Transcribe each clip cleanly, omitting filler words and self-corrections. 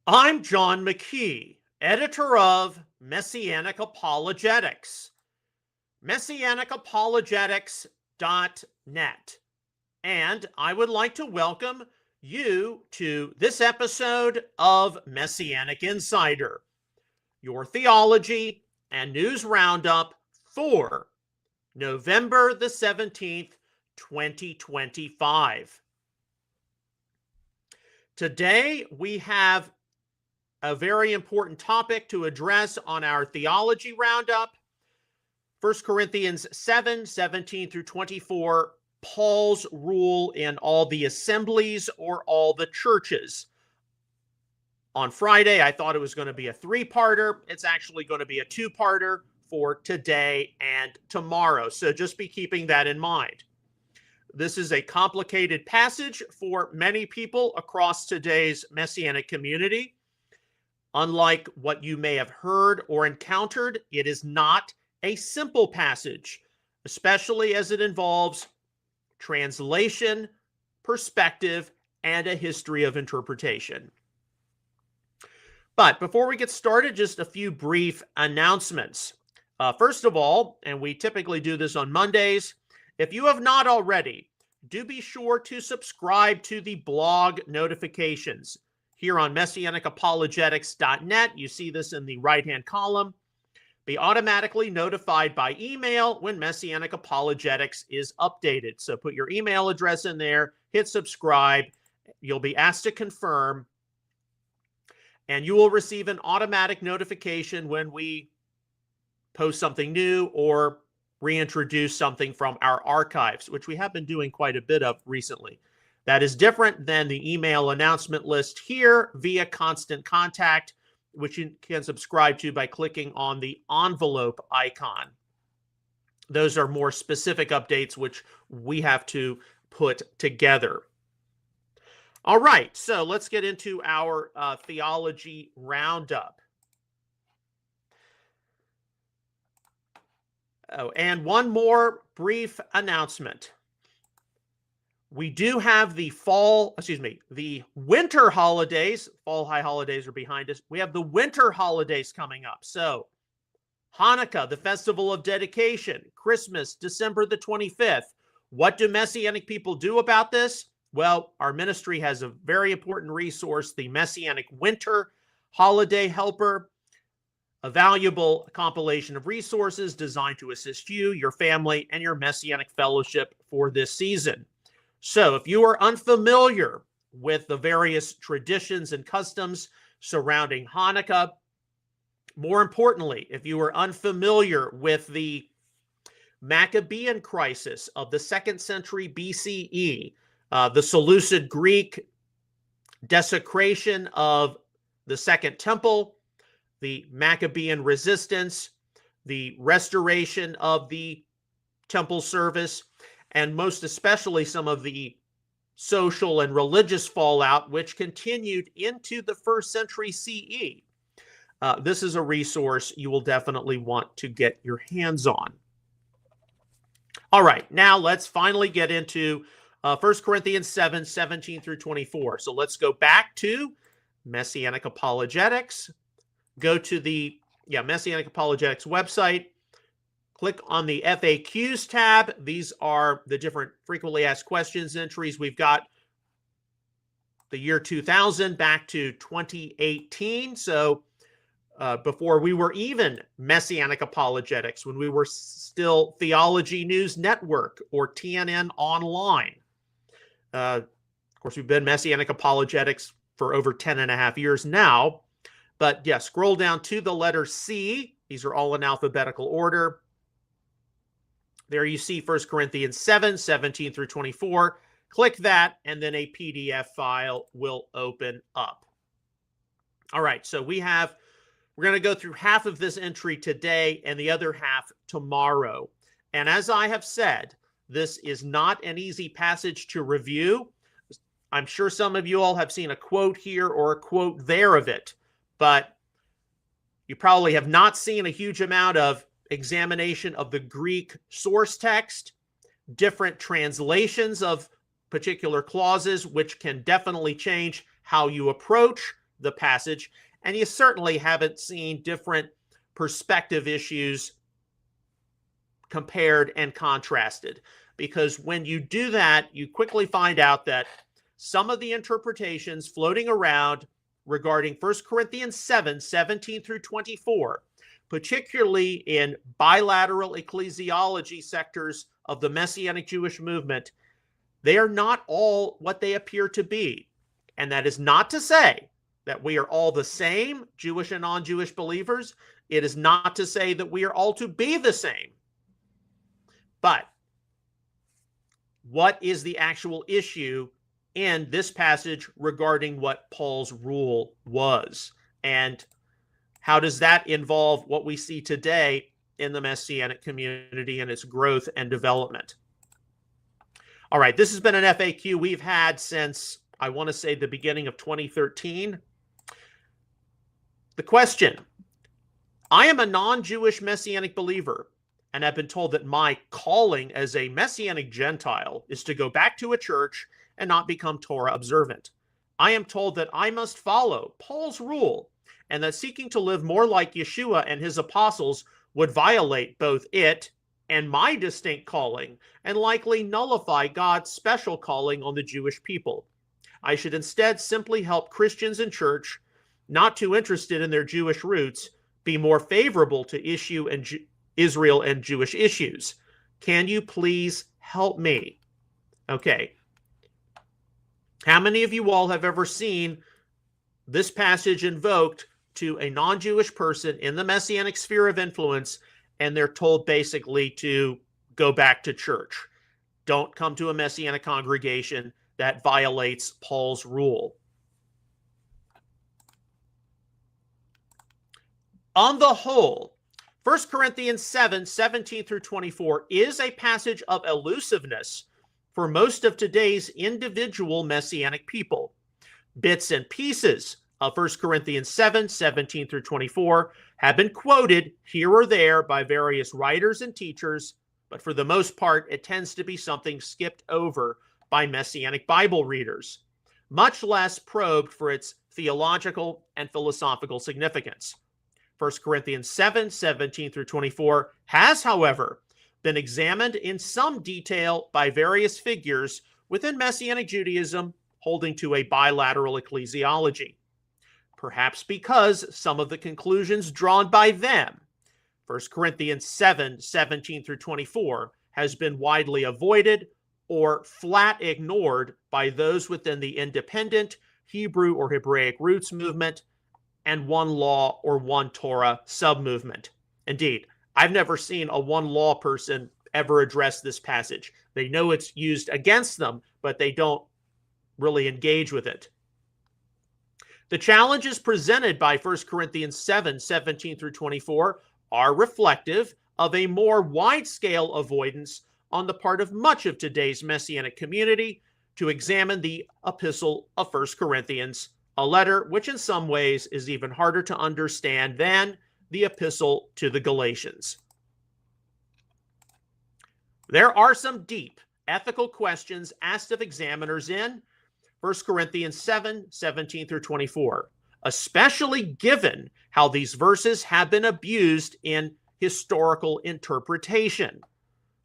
I'm John McKee, editor of Messianic Apologetics, messianicapologetics.net. And I would like to welcome you to this episode of Messianic Insider, your theology and news roundup for November the 17th, 2025. Today, we have a very important topic to address on our theology roundup. 1 Corinthians 7:17 through 24, Paul's rule in all the assemblies or all the churches. On Friday, I thought it was going to be a three-parter. It's actually going to be a two-parter for today and tomorrow. So just be keeping that in mind. This is a complicated passage for many people across today's Messianic community. Unlike what you may have heard or encountered, it is not a simple passage, especially as it involves translation, perspective, and a history of interpretation. But before we get started, just a few brief announcements. First of all, and we typically do this on Mondays, if you have not already, do be sure to subscribe to the blog notifications. Here on messianicapologetics.net, you see this in the right-hand column. Be automatically notified by email when Messianic Apologetics is updated. So put your email address in there, hit subscribe. You'll be asked to confirm, and you will receive an automatic notification when we post something new or reintroduce something from our archives, which we have been doing quite a bit of recently. That is different than the email announcement list here via Constant Contact, which you can subscribe to by clicking on the envelope icon. Those are more specific updates which we have to put together. All right, so let's get into our theology roundup. Oh, and one more brief announcement. We do have the winter holidays. Fall high holidays are behind us. We have the winter holidays coming up. So Hanukkah, the festival of dedication, Christmas, December the 25th. What do Messianic people do about this? Well, our ministry has a very important resource, the Messianic Winter Holiday Helper, a valuable compilation of resources designed to assist you, your family, and your Messianic fellowship for this season. So if you are unfamiliar with the various traditions and customs surrounding Hanukkah, more importantly, if you are unfamiliar with the Maccabean crisis of the 2nd century BCE, the Seleucid Greek desecration of the Second Temple, the Maccabean resistance, the restoration of the temple service, and most especially some of the social and religious fallout which continued into the 1st century CE. This is a resource you will definitely want to get your hands on. All right, now let's finally get into 1 Corinthians 7:17 through 24. So let's go back to Messianic Apologetics. Go to the Messianic Apologetics website. Click on the FAQs tab. These are the different frequently asked questions entries. We've got the year 2000 back to 2018. So before we were even Messianic Apologetics, when we were still Theology News Network or TNN Online. Of course, we've been Messianic Apologetics for over 10 and a half years now. But yeah, scroll down to the letter C. These are all in alphabetical order. There you see 1 Corinthians 7:17 through 24. Click that, and then a PDF file will open up. All right, so we're going to go through half of this entry today and the other half tomorrow. And as I have said, this is not an easy passage to review. I'm sure some of you all have seen a quote here or a quote there of it, but you probably have not seen a huge amount of examination of the Greek source text, different translations of particular clauses, which can definitely change how you approach the passage, and you certainly haven't seen different perspective issues compared and contrasted. Because when you do that, you quickly find out that some of the interpretations floating around regarding 1 Corinthians 7:17 through 24, particularly in bilateral ecclesiology sectors of the Messianic Jewish movement, they are not all what they appear to be. And that is not to say that we are all the same, Jewish and non-Jewish believers. It is not to say that we are all to be the same. But what is the actual issue in this passage regarding what Paul's rule was? And how does that involve what we see today in the Messianic community and its growth and development? All right, this has been an FAQ we've had since, I want to say, the beginning of 2013. The question: I am a non-Jewish Messianic believer and have been told that my calling as a Messianic Gentile is to go back to a church and not become Torah observant. I am told that I must follow Paul's rule and that seeking to live more like Yeshua and his apostles would violate both it and my distinct calling and likely nullify God's special calling on the Jewish people. I should instead simply help Christians in church, not too interested in their Jewish roots, be more favorable to Israel and Jewish issues. Can you please help me? Okay. How many of you all have ever seen this passage invoked to a non-Jewish person in the Messianic sphere of influence, and they're told basically to go back to church? Don't come to a Messianic congregation. That violates Paul's rule. On the whole, 1 Corinthians 7:17 through 24 is a passage of elusiveness for most of today's individual Messianic people. Bits and pieces of 1 Corinthians 7:17 through 24 have been quoted here or there by various writers and teachers, but for the most part, it tends to be something skipped over by Messianic Bible readers, much less probed for its theological and philosophical significance. 1 Corinthians 7:17 through 24 has, however, been examined in some detail by various figures within Messianic Judaism holding to a bilateral ecclesiology, perhaps because some of the conclusions drawn by them, 1 Corinthians 7:17 through 24, has been widely avoided or flat ignored by those within the independent Hebrew or Hebraic roots movement and one law or one Torah sub-movement. Indeed, I've never seen a one law person ever address this passage. They know it's used against them, but they don't really engage with it. The challenges presented by 1 Corinthians 7:17 through 24 are reflective of a more wide-scale avoidance on the part of much of today's Messianic community to examine the epistle of 1 Corinthians, a letter which in some ways is even harder to understand than the epistle to the Galatians. There are some deep ethical questions asked of examiners in 1 Corinthians 7:17 through 24, especially given how these verses have been abused in historical interpretation.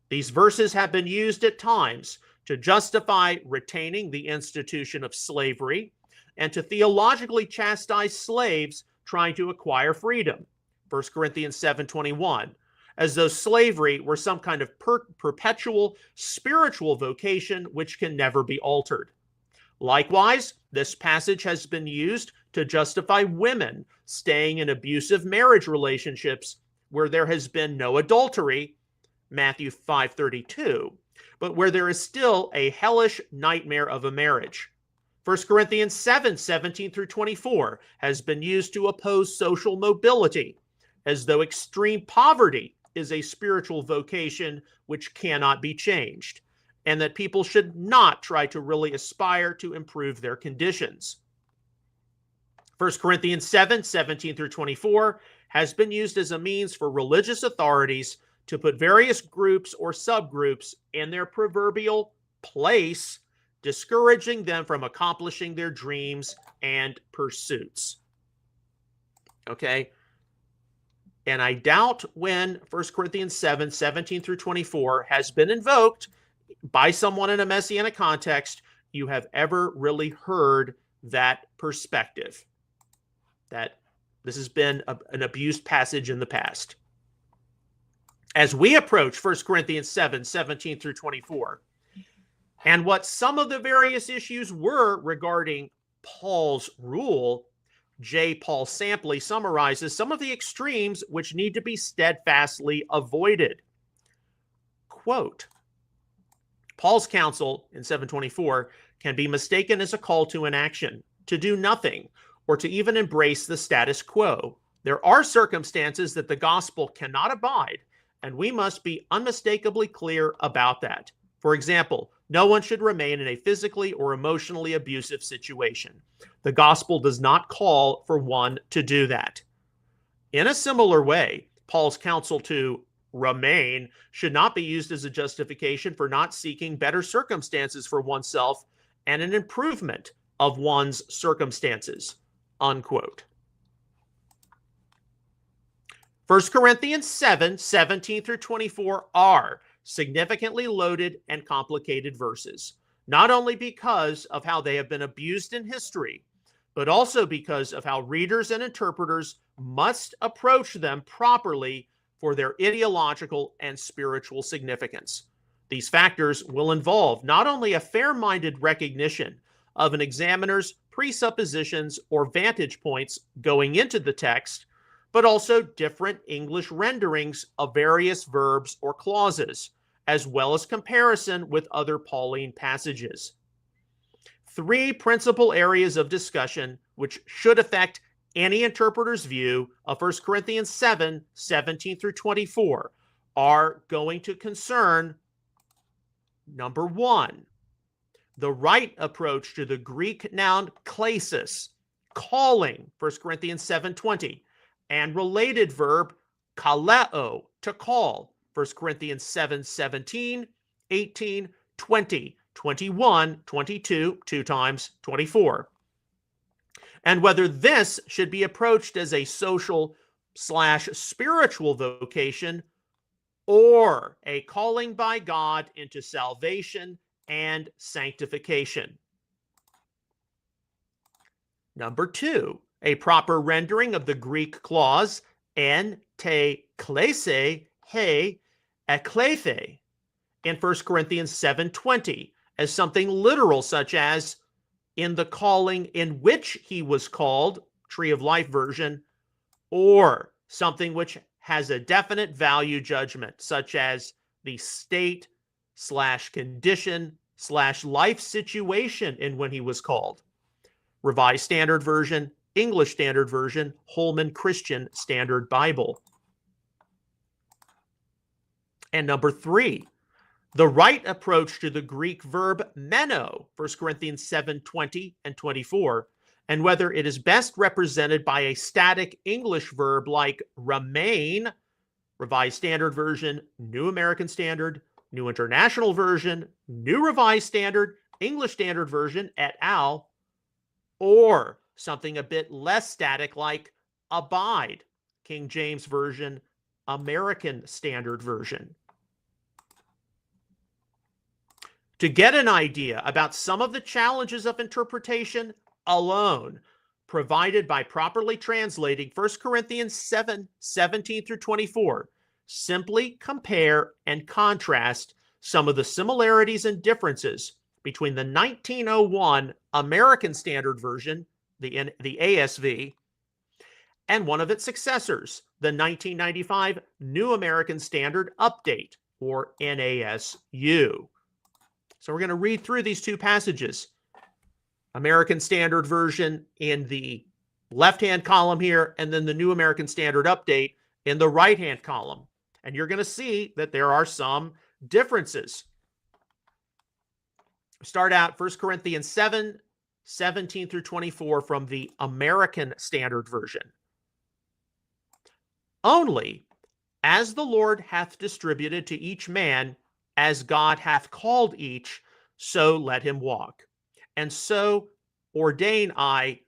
These verses have been used at times to justify retaining the institution of slavery and to theologically chastise slaves trying to acquire freedom, 1 Corinthians 7:21, as though slavery were some kind of perpetual spiritual vocation which can never be altered. Likewise, this passage has been used to justify women staying in abusive marriage relationships where there has been no adultery, Matthew 5:32, but where there is still a hellish nightmare of a marriage. 1 Corinthians 7:17 through 24 has been used to oppose social mobility, as though extreme poverty is a spiritual vocation which cannot be changed, and that people should not try to really aspire to improve their conditions. 1 Corinthians 7:17 through 24 has been used as a means for religious authorities to put various groups or subgroups in their proverbial place discouraging them from accomplishing their dreams and pursuits. Okay? And I doubt when 1 Corinthians 7, 17 through 24 has been invoked by someone in a Messianic context, you have ever really heard that perspective, that this has been an abused passage in the past. As we approach 1 Corinthians 7, 17 through 24, and what some of the various issues were regarding Paul's rule, J. Paul Sampley summarizes some of the extremes which need to be steadfastly avoided. Quote, Paul's counsel in 724 can be mistaken as a call to inaction, to do nothing, or to even embrace the status quo. There are circumstances that the gospel cannot abide, and we must be unmistakably clear about that. For example, no one should remain in a physically or emotionally abusive situation. The gospel does not call for one to do that. In a similar way, Paul's counsel to remain should not be used as a justification for not seeking better circumstances for oneself and an improvement of one's circumstances. Unquote. 1 Corinthians 7, 17 through 24 are significantly loaded and complicated verses, not only because of how they have been abused in history, but also because of how readers and interpreters must approach them properly for their ideological and spiritual significance. These factors will involve not only a fair-minded recognition of an examiner's presuppositions or vantage points going into the text, but also different English renderings of various verbs or clauses, as well as comparison with other Pauline passages. Three principal areas of discussion which should affect any interpreter's view of 1 Corinthians 7, 17 through 24 are going to concern, number one, the right approach to the Greek noun klesis, calling, 1 Corinthians 7:20, and related verb kaleo, to call, 1 Corinthians 7, 17, 18, 20, 21, 22, 2 times, 24. And whether this should be approached as a social/spiritual vocation or a calling by God into salvation and sanctification. Number two, a proper rendering of the Greek clause en te klese he eklethe in 1 Corinthians 7:20 as something literal, such as in the calling in which he was called, Tree of Life version, or something which has a definite value judgment, such as the state/condition/life situation in when he was called. Revised Standard Version, English Standard Version, Holman Christian Standard Bible. And number three, the right approach to the Greek verb meno, 1 Corinthians 7:20 and 24, and whether it is best represented by a static English verb like remain, Revised Standard Version, New American Standard, New International Version, New Revised Standard, English Standard Version, et al., or something a bit less static like abide, King James Version, American Standard Version. To get an idea about some of the challenges of interpretation alone provided by properly translating 1 Corinthians 7, 17 through 24, simply compare and contrast some of the similarities and differences between the 1901 American Standard Version, the ASV, and one of its successors, the 1995 New American Standard Update, or NASU. So we're going to read through these two passages. American Standard Version in the left-hand column here, and then the New American Standard Update in the right-hand column. And you're going to see that there are some differences. Start out 1 Corinthians 7, 17 through 24 from the American Standard Version. Only as the Lord hath distributed to each man, as God hath called each, so let him walk. And so ordain I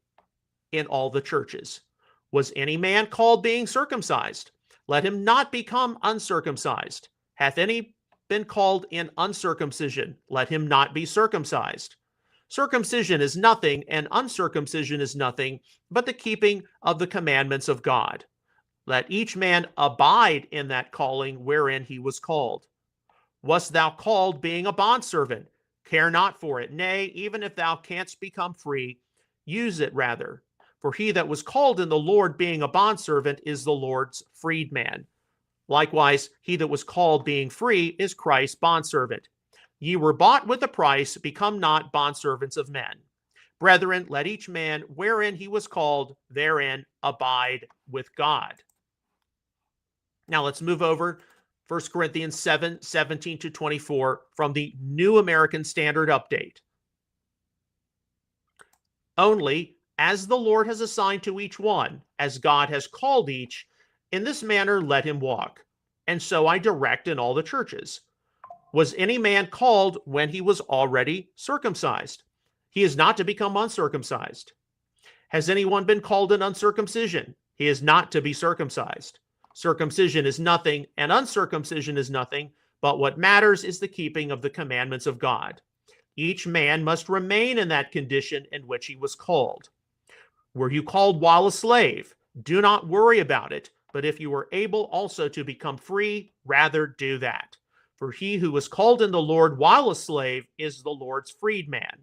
in all the churches. Was any man called being circumcised? Let him not become uncircumcised. Hath any been called in uncircumcision? Let him not be circumcised. Circumcision is nothing, and uncircumcision is nothing, but the keeping of the commandments of God. Let each man abide in that calling wherein he was called. Wast thou called being a bondservant? Care not for it. Nay, even if thou canst become free, use it rather. For he that was called in the Lord being a bondservant is the Lord's freedman. Likewise, he that was called being free is Christ's bondservant. Ye were bought with a price, become not bondservants of men. Brethren, let each man wherein he was called, therein abide with God. Now let's move over 1 Corinthians 7, 17 to 24 from the New American Standard Update. Only, as the Lord has assigned to each one, as God has called each, in this manner let him walk. And so I direct in all the churches. Was any man called when he was already circumcised? He is not to become uncircumcised. Has anyone been called in uncircumcision? He is not to be circumcised. Circumcision is nothing, and uncircumcision is nothing, but what matters is the keeping of the commandments of God. Each man must remain in that condition in which he was called. Were you called while a slave? Do not worry about it, but if you are able also to become free, rather do that. For he who was called in the Lord while a slave is the Lord's freedman.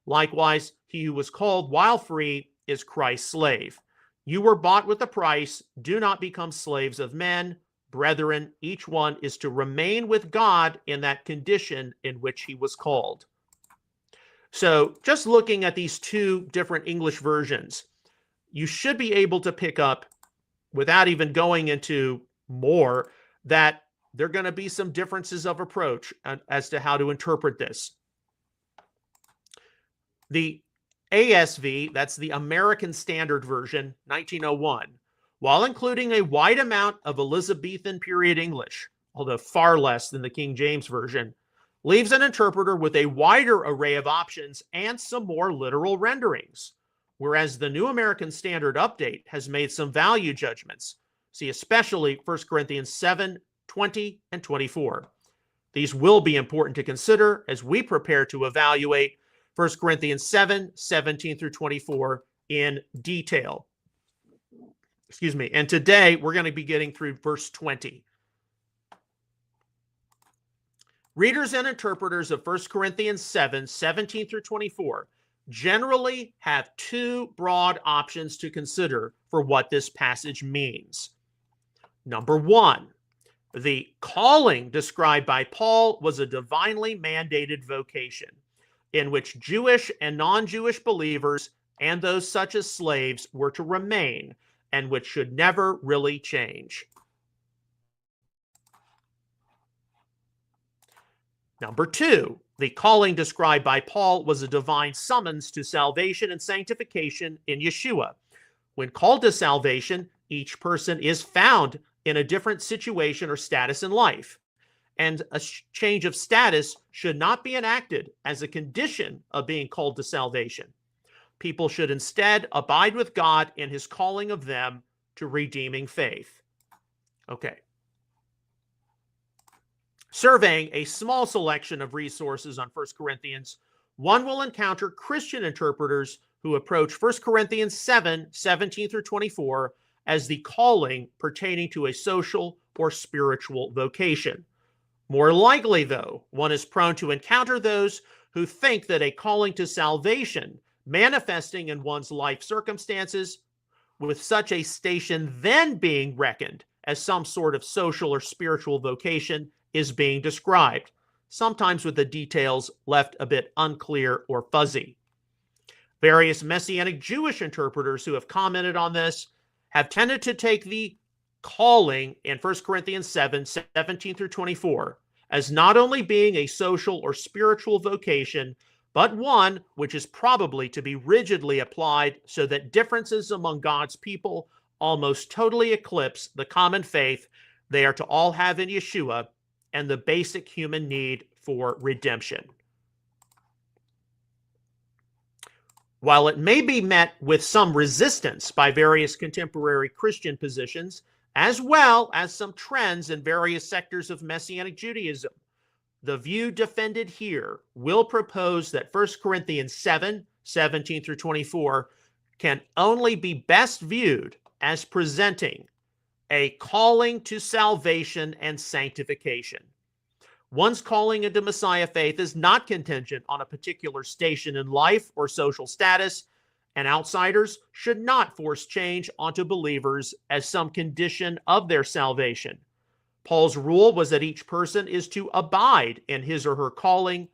Likewise, he who was called while free is Christ's slave. You were bought with a price. Do not become slaves of men. Brethren, each one is to remain with God in that condition in which he was called. So just looking at these two different English versions, you should be able to pick up, without even going into more, that there are going to be some differences of approach as to how to interpret this. The ASV, that's the American Standard Version, 1901, while including a wide amount of Elizabethan period English, although far less than the King James Version, leaves an interpreter with a wider array of options and some more literal renderings, whereas the New American Standard Update has made some value judgments. See especially 1 Corinthians 7, 20, and 24. These will be important to consider as we prepare to evaluate 1 Corinthians 7, 17 through 24 in detail. Excuse me. And today we're going to be getting through verse 20. Readers and interpreters of 1 Corinthians 7, 17 through 24 generally have two broad options to consider for what this passage means. Number one, the calling described by Paul was a divinely mandated vocation in which Jewish and non-Jewish believers and those such as slaves were to remain and which should never really change. Number two, the calling described by Paul was a divine summons to salvation and sanctification in Yeshua. When called to salvation, each person is found in a different situation or status in life, and a change of status should not be enacted as a condition of being called to salvation. People should instead abide with God in his calling of them to redeeming faith. Okay. Surveying a small selection of resources on 1 Corinthians, one will encounter Christian interpreters who approach 1 Corinthians 7, 17 through 24 as the calling pertaining to a social or spiritual vocation. More likely, though, one is prone to encounter those who think that a calling to salvation manifesting in one's life circumstances, with such a station then being reckoned as some sort of social or spiritual vocation, is being described, sometimes with the details left a bit unclear or fuzzy. Various Messianic Jewish interpreters who have commented on this have tended to take the calling in 1 Corinthians 7, 17 through 24 as not only being a social or spiritual vocation, but one which is probably to be rigidly applied so that differences among God's people almost totally eclipse the common faith they are to all have in Yeshua and the basic human need for redemption. While it may be met with some resistance by various contemporary Christian positions, as well as some trends in various sectors of Messianic Judaism, the view defended here will propose that 1 Corinthians 7:17 through 24 can only be best viewed as presenting a calling to salvation and sanctification. One's calling into Messiah faith is not contingent on a particular station in life or social status, and outsiders should not force change onto believers as some condition of their salvation. Paul's rule was that each person is to abide in his or her calling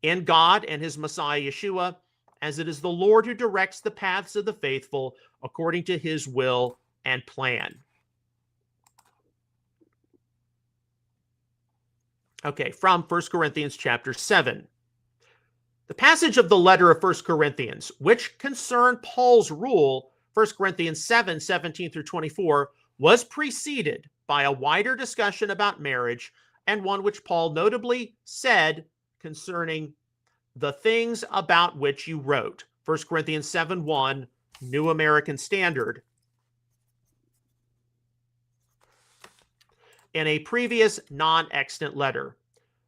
in God and his Messiah Yeshua, as it is the Lord who directs the paths of the faithful according to his will and plan. Okay, from 1 Corinthians chapter 7. The passage of the letter of 1 Corinthians, which concerned Paul's rule, 1 Corinthians 7:17 through 24, was preceded by a wider discussion about marriage, and one which Paul notably said concerning the things about which you wrote. 1 Corinthians 7:1, New American Standard. In a previous non-extant letter.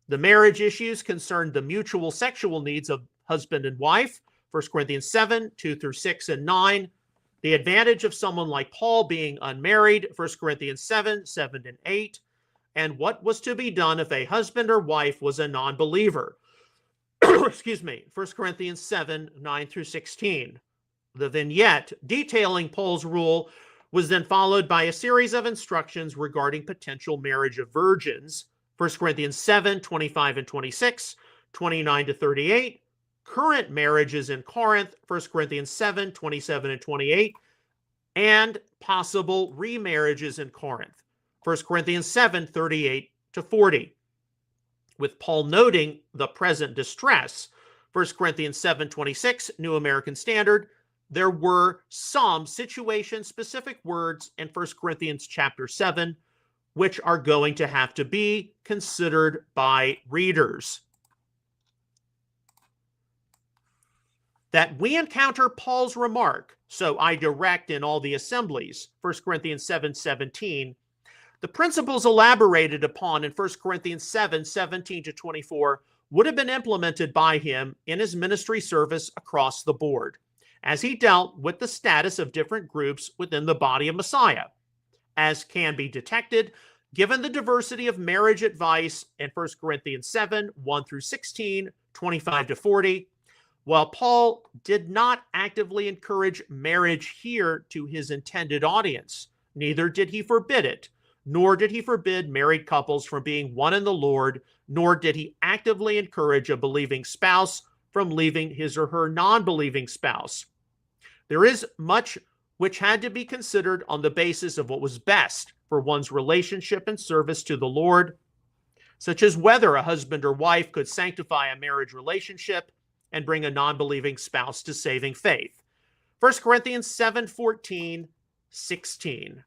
The marriage issues concerned the mutual sexual needs of husband and wife, 1 Corinthians 7:2 through 6 and 9. The advantage of someone like Paul being unmarried, 1 Corinthians 7:7 and 8. And what was to be done if a husband or wife was a non-believer. Excuse me, 1 Corinthians 7:9 through 16. The vignette detailing Paul's rule was then followed by a series of instructions regarding potential marriage of virgins, 1 Corinthians 7:25 and 26, 29 to 38, current marriages in Corinth, 1 Corinthians 7:27 and 28, and possible remarriages in Corinth, 1 Corinthians 7:38 to 40. With Paul noting the present distress, 1 Corinthians 7:26, New American Standard, there were some situation-specific words in 1 Corinthians chapter 7 which are going to have to be considered by readers. That we encounter Paul's remark, so I direct in all the assemblies, 1 Corinthians 7:17, the principles elaborated upon in 1 Corinthians 7:17 to 24 would have been implemented by him in his ministry service across the board, as he dealt with the status of different groups within the body of Messiah, as can be detected given the diversity of marriage advice in 1 Corinthians 7:1 through 16, 25 to 40. While Paul did not actively encourage marriage here to his intended audience, neither did he forbid it, nor did he forbid married couples from being one in the Lord, nor did he actively encourage a believing spouse from leaving his or her non-believing spouse. There is much which had to be considered on the basis of what was best for one's relationship and service to the Lord, such as whether a husband or wife could sanctify a marriage relationship and bring a non-believing spouse to saving faith. 1 Corinthians 7:14, 16.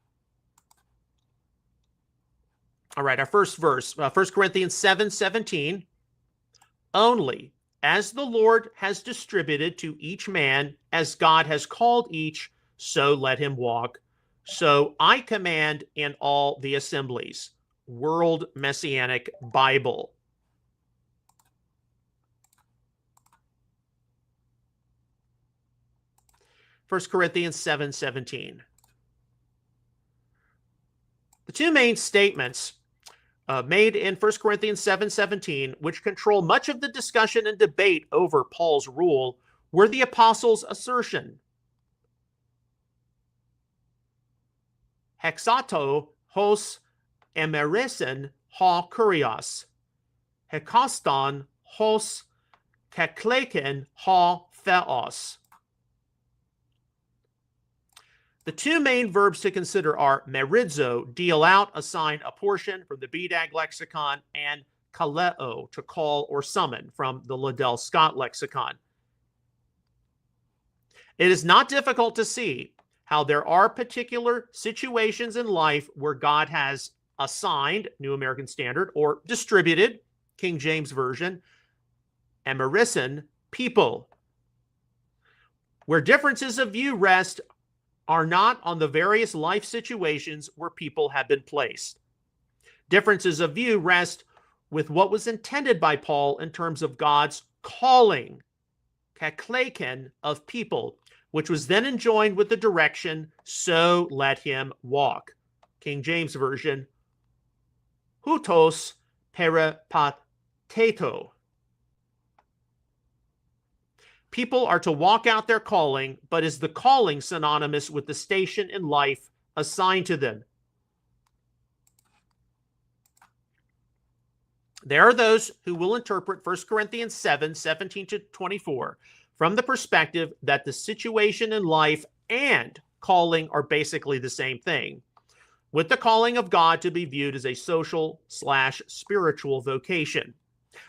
All right, our first verse, 1 Corinthians 7:17. Only as the Lord has distributed to each man, as God has called each, so let him walk. So I command in all the assemblies. World Messianic Bible. First Corinthians 7:17. The two main statements made in 1 Corinthians 7:17, which control much of the discussion and debate over Paul's rule, were the apostles' assertion, hexato hos emerisen ha kurios, hekaston hos kekleken ha theos. The two main verbs to consider are merizo, deal out, assign a portion, from the BDAG lexicon, and kaleo, to call or summon, from the Liddell Scott lexicon. It is not difficult to see how there are particular situations in life where God has assigned, New American Standard, or distributed, King James Version, emerison, people. Where differences of view rest are not on the various life situations where people have been placed. Differences of view rest with what was intended by Paul in terms of God's calling, kakleken, of people, which was then enjoined with the direction, so let him walk. King James Version, hutos peripateto. People are to walk out their calling, but is the calling synonymous with the station in life assigned to them? There are those who will interpret 1 Corinthians 7:17-24 from the perspective that the situation in life and calling are basically the same thing, with the calling of God to be viewed as a social/spiritual vocation.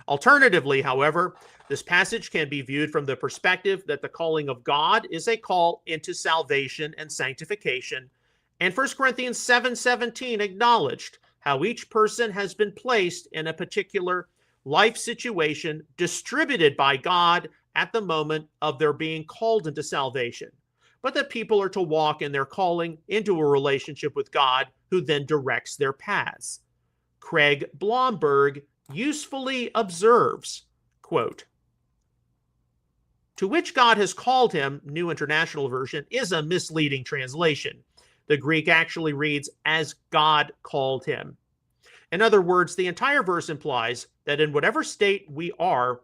Alternatively, however, this passage can be viewed from the perspective that the calling of God is a call into salvation and sanctification, and 1 Corinthians 7:17 acknowledged how each person has been placed in a particular life situation distributed by God at the moment of their being called into salvation, but that people are to walk in their calling into a relationship with God who then directs their paths. Craig Blomberg usefully observes, quote, "To which God has called him," New International Version, is a misleading translation. The Greek actually reads, "as God called him." In other words, the entire verse implies that in whatever state we are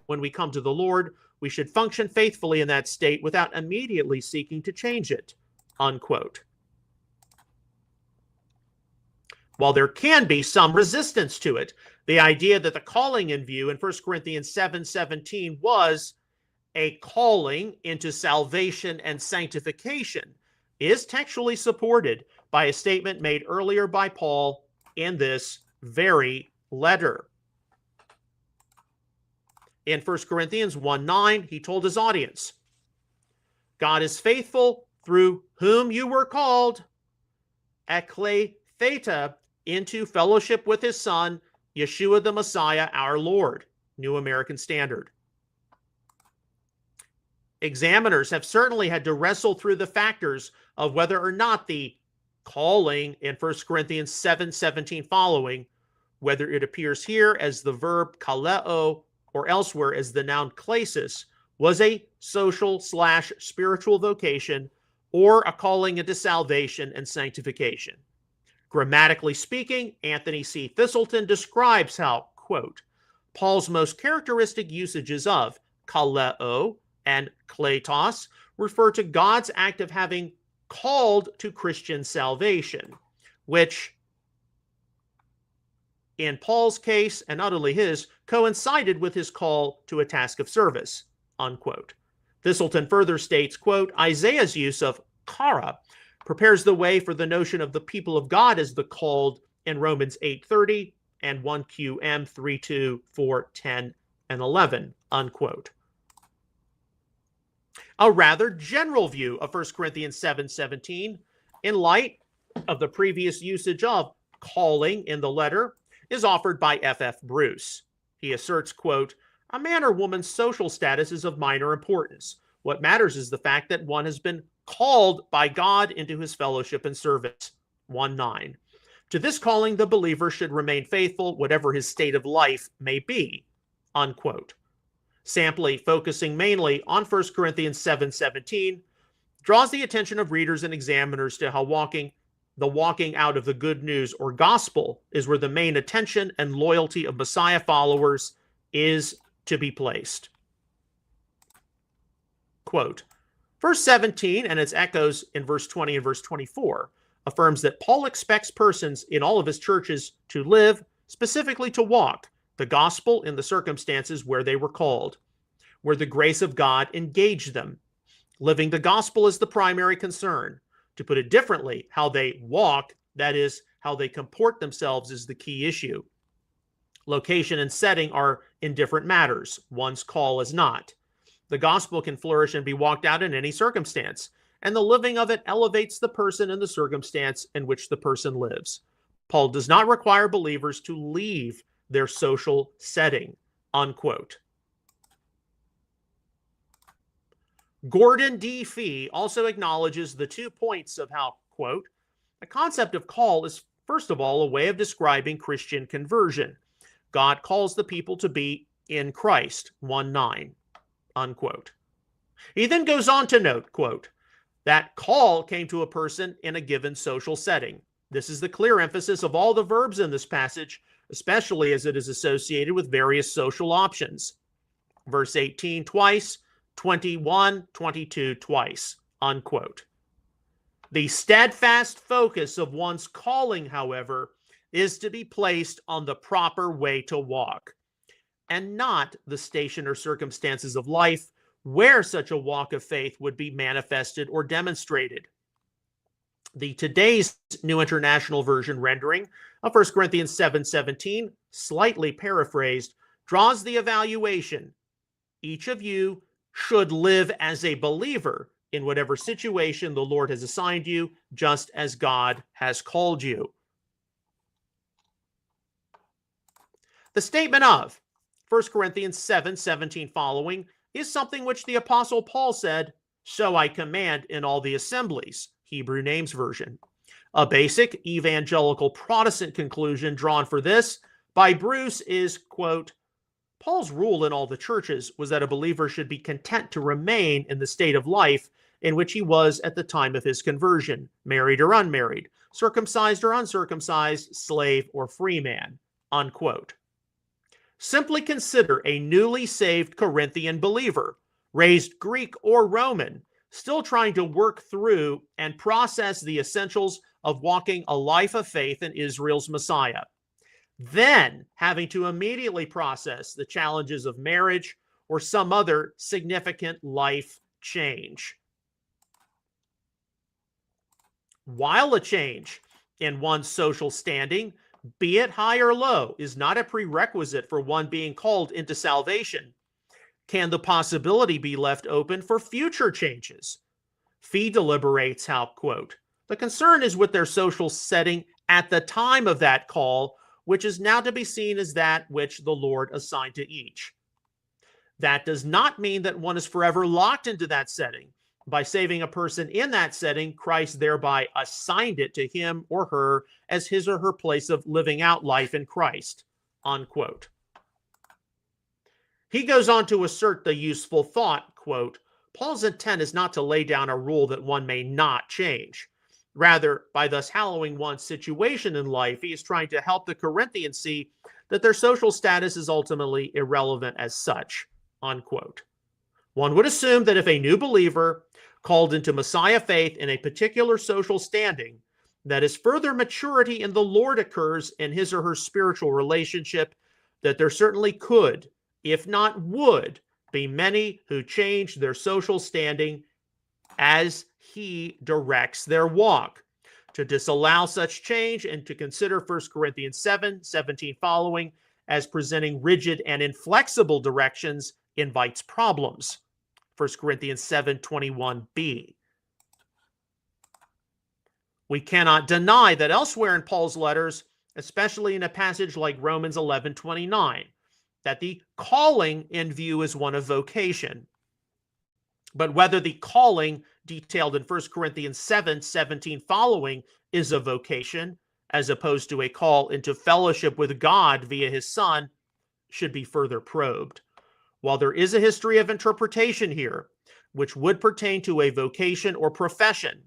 when we come to the Lord, we should function faithfully in that state without immediately seeking to change it, unquote. While there can be some resistance to it, the idea that the calling in view in 1 Corinthians 7:17 was a calling into salvation and sanctification is textually supported by a statement made earlier by Paul in this very letter. In 1 Corinthians 1:9, he told his audience, "God is faithful, through whom you were called, ekletheta, into fellowship with his Son, Yeshua the Messiah, our Lord." New American Standard. Examiners have certainly had to wrestle through the factors of whether or not the calling in 1 Corinthians 7:17 following, whether it appears here as the verb kaleo or elsewhere as the noun klesis, was a social/spiritual vocation or a calling into salvation and sanctification. Grammatically speaking, Anthony C. Thistleton describes how, quote, Paul's most characteristic usages of kaleo and kletos refer to God's act of having called to Christian salvation, which in Paul's case, and not only his, coincided with his call to a task of service, unquote. Thistleton further states, quote, Isaiah's use of kara prepares the way for the notion of the people of God as the called in Romans 8:30 and 1 QM 3:2, 4, 10, and 11, unquote. A rather general view of 1 Corinthians 7:17, in light of the previous usage of calling in the letter, is offered by F.F. Bruce. He asserts, quote, a man or woman's social status is of minor importance. What matters is the fact that one has been called by God into his fellowship and service. 1:9. To this calling, the believer should remain faithful, whatever his state of life may be, unquote. Samply focusing mainly on 1 Corinthians 7:17 draws the attention of readers and examiners to how the walking out of the good news or gospel is where the main attention and loyalty of Messiah followers is to be placed. Quote, verse 17 and its echoes in verse 20 and verse 24 affirms that Paul expects persons in all of his churches to live, specifically to walk, the gospel in the circumstances where they were called, where the grace of God engaged them. Living the gospel is the primary concern. To put it differently, how they walk, that is, how they comport themselves, is the key issue. Location and setting are indifferent matters. One's call is not. The gospel can flourish and be walked out in any circumstance, and the living of it elevates the person and the circumstance in which the person lives. Paul does not require believers to leave their social setting, unquote. Gordon D. Fee also acknowledges the 2 points of how, quote, the concept of call is, first of all, a way of describing Christian conversion. God calls the people to be in Christ, 1:9, unquote. He then goes on to note, quote, that call came to a person in a given social setting. This is the clear emphasis of all the verbs in this passage, especially as it is associated with various social options. Verse 18 twice, 21, 22 twice, unquote. The steadfast focus of one's calling, however, is to be placed on the proper way to walk, and not the station or circumstances of life where such a walk of faith would be manifested or demonstrated. The today's New International Version rendering of 1 Corinthians 7:17, slightly paraphrased, draws the evaluation. Each of you should live as a believer in whatever situation the Lord has assigned you, just as God has called you. The statement of 1 Corinthians 7:17 following is something which the Apostle Paul said, so I command in all the assemblies, Hebrew Names Version. A basic evangelical Protestant conclusion drawn for this by Bruce is, quote, Paul's rule in all the churches was that a believer should be content to remain in the state of life in which he was at the time of his conversion, married or unmarried, circumcised or uncircumcised, slave or free man, unquote. Simply consider a newly saved Corinthian believer, raised Greek or Roman, still trying to work through and process the essentials of walking a life of faith in Israel's Messiah. Then having to immediately process the challenges of marriage or some other significant life change. While a change in one's social standing, be it high or low, is not a prerequisite for one being called into salvation, can the possibility be left open for future changes? Fee deliberates how, quote, the concern is with their social setting at the time of that call, which is now to be seen as that which the Lord assigned to each. That does not mean that one is forever locked into that setting. By saving a person in that setting, Christ thereby assigned it to him or her as his or her place of living out life in Christ, unquote. He goes on to assert the useful thought, quote, Paul's intent is not to lay down a rule that one may not change. Rather, by thus hallowing one's situation in life, he is trying to help the Corinthians see that their social status is ultimately irrelevant as such, unquote. One would assume that if a new believer called into Messiah faith in a particular social standing, that as further maturity in the Lord occurs in his or her spiritual relationship, that there certainly could, if not would, be many who change their social standing as he directs their walk. To disallow such change and to consider 1 Corinthians 7:17 following as presenting rigid and inflexible directions invites problems. 1 Corinthians 7:21b. We cannot deny that elsewhere in Paul's letters, especially in a passage like Romans 11:29, that the calling in view is one of vocation. But whether the calling detailed in 1 Corinthians 7:17 following is a vocation, as opposed to a call into fellowship with God via his Son, should be further probed. While there is a history of interpretation here, which would pertain to a vocation or profession,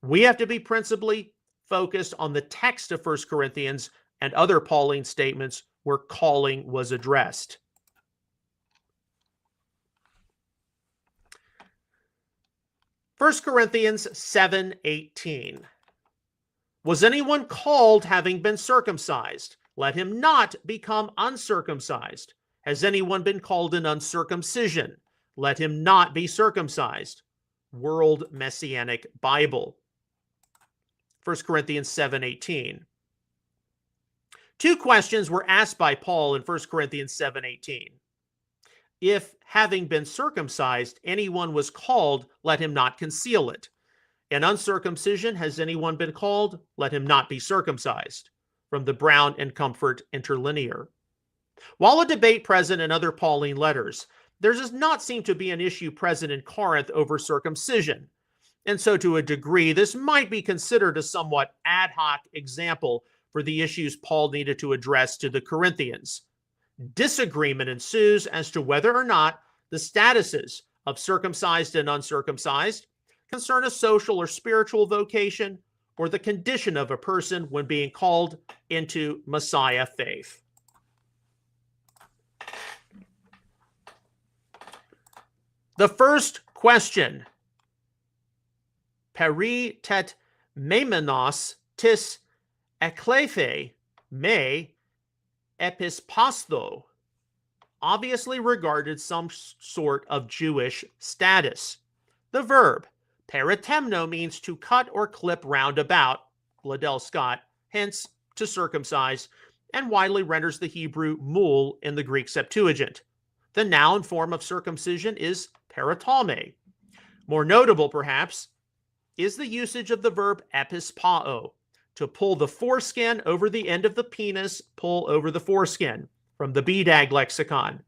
we have to be principally focused on the text of 1 Corinthians and other Pauline statements where calling was addressed. First Corinthians 7:18. Was anyone called having been circumcised? Let him not become uncircumcised. Has anyone been called in uncircumcision? Let him not be circumcised. World Messianic Bible. 1 Corinthians 7:18. Two questions were asked by Paul in 1 Corinthians 7:18. If, having been circumcised, anyone was called, let him not conceal it. In uncircumcision, has anyone been called? Let him not be circumcised. From the Brown and Comfort Interlinear. While a debate present in other Pauline letters there does not seem to be an issue present in Corinth over circumcision. And so to a degree, this might be considered a somewhat ad hoc example for the issues Paul needed to address to the Corinthians. Disagreement ensues as to whether or not the statuses of circumcised and uncircumcised concern a social or spiritual vocation or the condition of a person when being called into Messiah faith. The first question, peri tet memenos tis eklephe me epispastho, obviously regarded some sort of Jewish status. The verb peritemno means to cut or clip round about, Liddell Scott, hence to circumcise, and widely renders the Hebrew mul in the Greek Septuagint. The noun form of circumcision is peritalme. More notable, perhaps, is the usage of the verb epispao, to pull the foreskin over the end of the penis, pull over the foreskin, from the BDAG lexicon.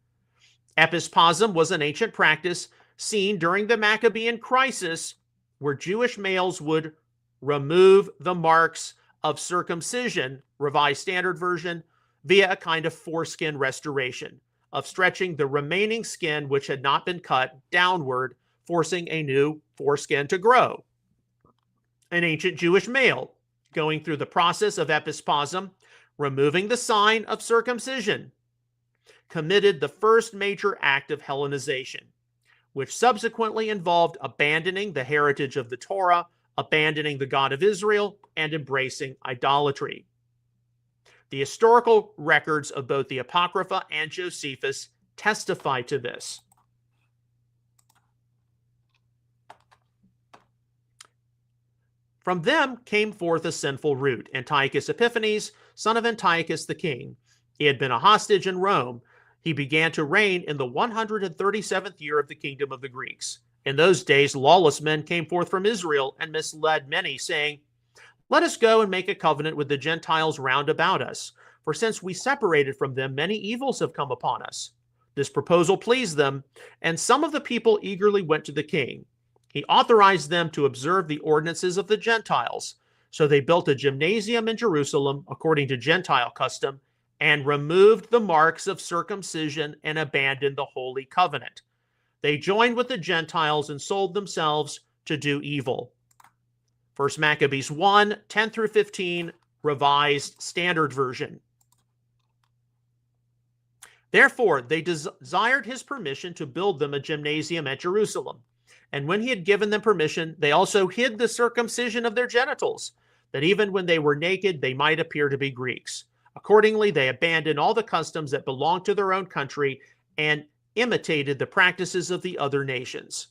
Epispasm was an ancient practice seen during the Maccabean crisis, where Jewish males would remove the marks of circumcision, Revised Standard Version, via a kind of foreskin restoration, of stretching the remaining skin which had not been cut downward, forcing a new foreskin to grow. An ancient Jewish male going through the process of epispasm, removing the sign of circumcision, committed the first major act of Hellenization, which subsequently involved abandoning the heritage of the Torah, abandoning the God of Israel, and embracing idolatry. The historical records of both the Apocrypha and Josephus testify to this. From them came forth a sinful root, Antiochus Epiphanes, son of Antiochus the king. He had been a hostage in Rome. He began to reign in the 137th year of the kingdom of the Greeks. In those days, lawless men came forth from Israel and misled many, saying, "Let us go and make a covenant with the Gentiles round about us, for since we separated from them, many evils have come upon us." This proposal pleased them, and some of the people eagerly went to the king. He authorized them to observe the ordinances of the Gentiles. So they built a gymnasium in Jerusalem, according to Gentile custom, and removed the marks of circumcision and abandoned the Holy Covenant. They joined with the Gentiles and sold themselves to do evil. 1 Maccabees 1, 10 through 15, Revised Standard Version. Therefore, they desired his permission to build them a gymnasium at Jerusalem. And when he had given them permission, they also hid the circumcision of their genitals, that even when they were naked, they might appear to be Greeks. Accordingly, they abandoned all the customs that belonged to their own country and imitated the practices of the other nations.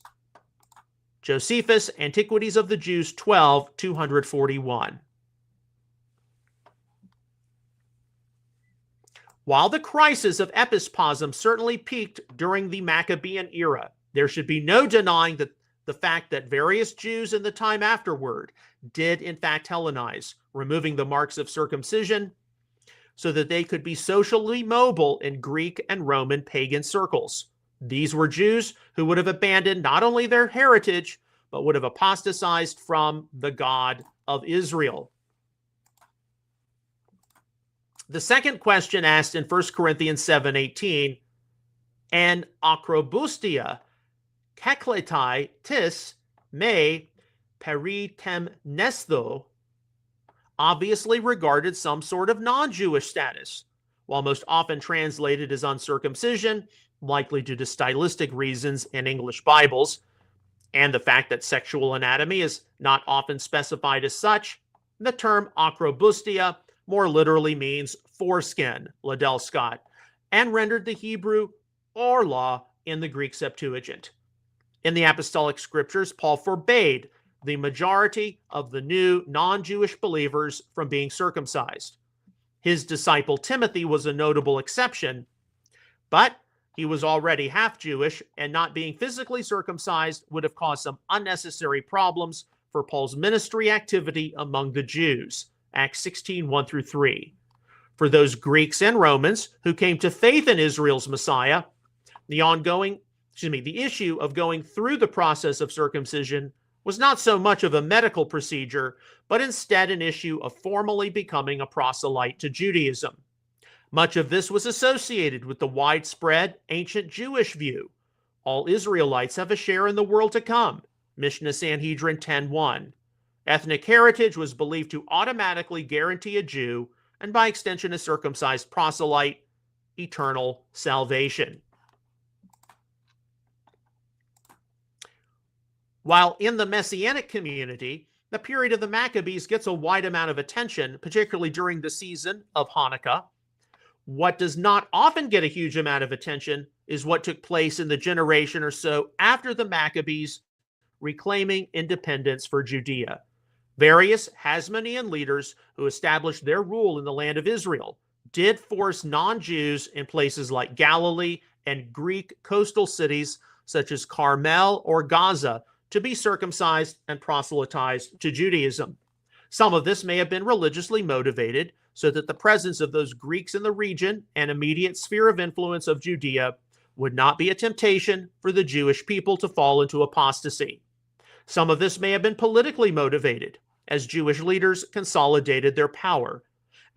Josephus, Antiquities of the Jews, 12, 241. While the crisis of epispasm certainly peaked during the Maccabean era, there should be no denying that the fact that various Jews in the time afterward did in fact Hellenize, removing the marks of circumcision so that they could be socially mobile in Greek and Roman pagan circles. These were Jews who would have abandoned not only their heritage, but would have apostatized from the God of Israel. The second question asked in 1 Corinthians 7:18, "An acrobustia kekletai tis me peritemnestho," obviously regarded some sort of non-Jewish status, while most often translated as uncircumcision, likely due to stylistic reasons in English Bibles, and the fact that sexual anatomy is not often specified as such. The term acrobustia more literally means foreskin, Liddell Scott, and rendered the Hebrew orla in the Greek Septuagint. In the apostolic scriptures, Paul forbade the majority of the new non-Jewish believers from being circumcised. His disciple Timothy was a notable exception, but he was already half Jewish, and not being physically circumcised would have caused some unnecessary problems for Paul's ministry activity among the Jews. Acts 16, 1 through 3. For those Greeks and Romans who came to faith in Israel's Messiah, the ongoing the issue of going through the process of circumcision was not so much of a medical procedure, but instead an issue of formally becoming a proselyte to Judaism. Much of this was associated with the widespread ancient Jewish view. All Israelites have a share in the world to come. Mishnah Sanhedrin 10:1. Ethnic heritage was believed to automatically guarantee a Jew, and by extension a circumcised proselyte, eternal salvation. While in the Messianic community, the period of the Maccabees gets a wide amount of attention, particularly during the season of Hanukkah, what does not often get a huge amount of attention is what took place in the generation or so after the Maccabees reclaiming independence for Judea. Various Hasmonean leaders who established their rule in the land of Israel did force non-Jews in places like Galilee and Greek coastal cities such as Carmel or Gaza to be circumcised and proselytized to Judaism. Some of this may have been religiously motivated, so that the presence of those Greeks in the region and immediate sphere of influence of Judea would not be a temptation for the Jewish people to fall into apostasy. Some of this may have been politically motivated, as Jewish leaders consolidated their power.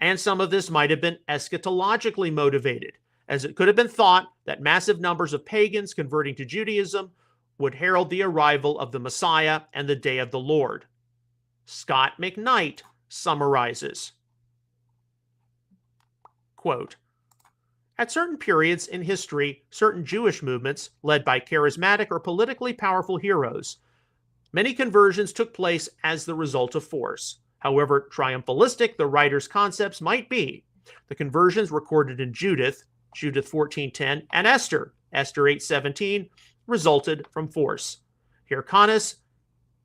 And some of this might have been eschatologically motivated, as it could have been thought that massive numbers of pagans converting to Judaism would herald the arrival of the Messiah and the day of the Lord. Scott McKnight summarizes, quote, "At certain periods in history, certain Jewish movements, led by charismatic or politically powerful heroes, many conversions took place as the result of force. However triumphalistic the writer's concepts might be, the conversions recorded in Judith 14:10, and Esther 8:17, resulted from force. Hyrcanus,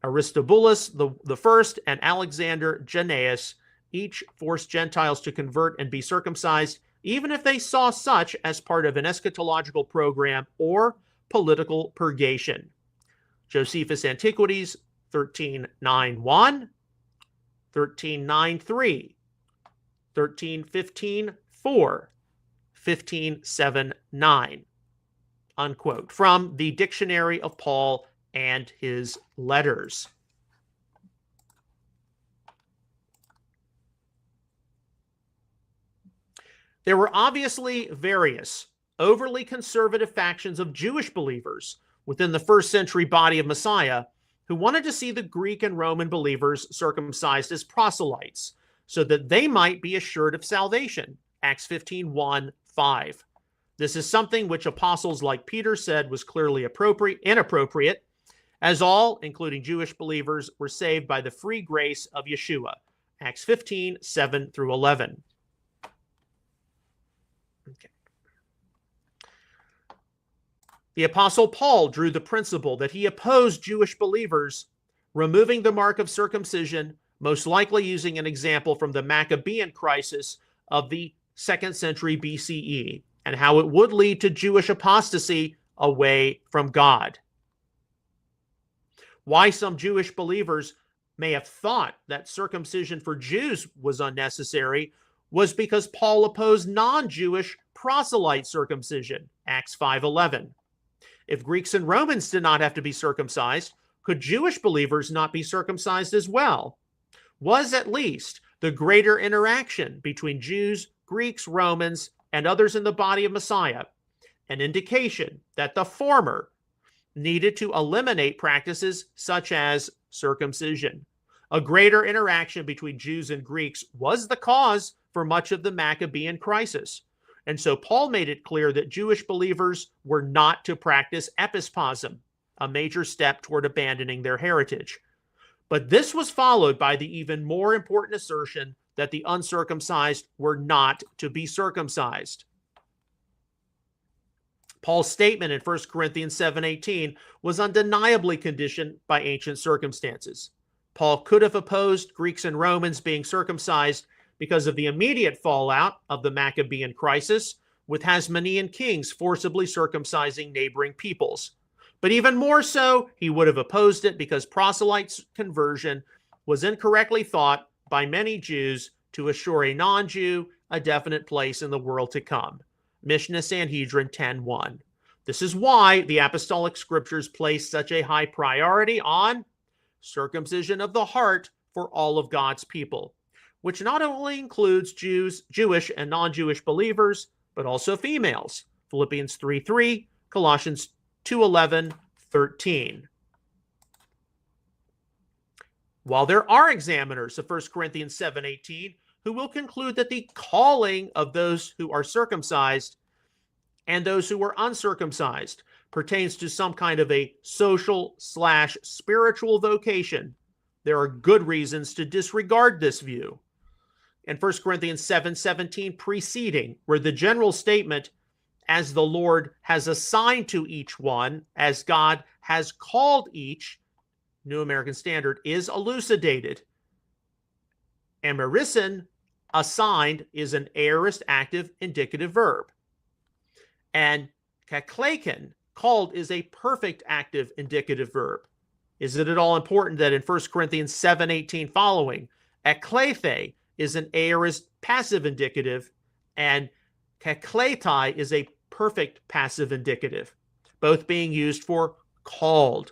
Aristobulus the first, and Alexander Jannaeus each forced Gentiles to convert and be circumcised, even if they saw such as part of an eschatological program or political purgation." Josephus Antiquities 13:9:1, 13:9:3, 13:15:4, 15:7:9, unquote, from the Dictionary of Paul and his Letters. There were obviously various overly conservative factions of Jewish believers within the first century body of Messiah who wanted to see the Greek and Roman believers circumcised as proselytes so that they might be assured of salvation. Acts 15:1-5. This is something which apostles like Peter said was clearly inappropriate, as all, including Jewish believers, were saved by the free grace of Yeshua. Acts 15:7-11. Okay. The Apostle Paul drew the principle that he opposed Jewish believers removing the mark of circumcision, most likely using an example from the Maccabean crisis of the 2nd century BCE, and how it would lead to Jewish apostasy away from God. Why some Jewish believers may have thought that circumcision for Jews was unnecessary was because Paul opposed non-Jewish proselyte circumcision, Acts 5:11. If Greeks and Romans did not have to be circumcised, could Jewish believers not be circumcised as well? Was at least the greater interaction between Jews, Greeks, Romans, and others in the body of Messiah an indication that the former needed to eliminate practices such as circumcision? A greater interaction between Jews and Greeks was the cause for much of the Maccabean crisis. And so Paul made it clear that Jewish believers were not to practice episposm, a major step toward abandoning their heritage. But this was followed by the even more important assertion that the uncircumcised were not to be circumcised. Paul's statement in 1 Corinthians 7:18 was undeniably conditioned by ancient circumstances. Paul could have opposed Greeks and Romans being circumcised because of the immediate fallout of the Maccabean crisis, with Hasmonean kings forcibly circumcising neighboring peoples. But even more so, he would have opposed it because proselyte conversion was incorrectly thought by many Jews to assure a non-Jew a definite place in the world to come. Mishnah Sanhedrin 10:1. This is why the apostolic scriptures place such a high priority on circumcision of the heart for all of God's people, which not only includes Jews, Jewish and non-Jewish believers, but also females. Philippians 3:3, Colossians 2:11, 13. While there are examiners of 1 Corinthians 7:18 who will conclude that the calling of those who are circumcised and those who are uncircumcised pertains to some kind of a social/spiritual vocation, there are good reasons to disregard this view. In 1 Corinthians 7:17 preceding, where the general statement, as the Lord has assigned to each one, as God has called each, New American Standard, is elucidated. Amerisin, assigned, is an aorist active indicative verb. And kakleken, called, is a perfect active indicative verb. Is it at all important that in 1 Corinthians 7:18 following, eklethe is an aorist passive indicative and kakletai is a perfect passive indicative, both being used for called?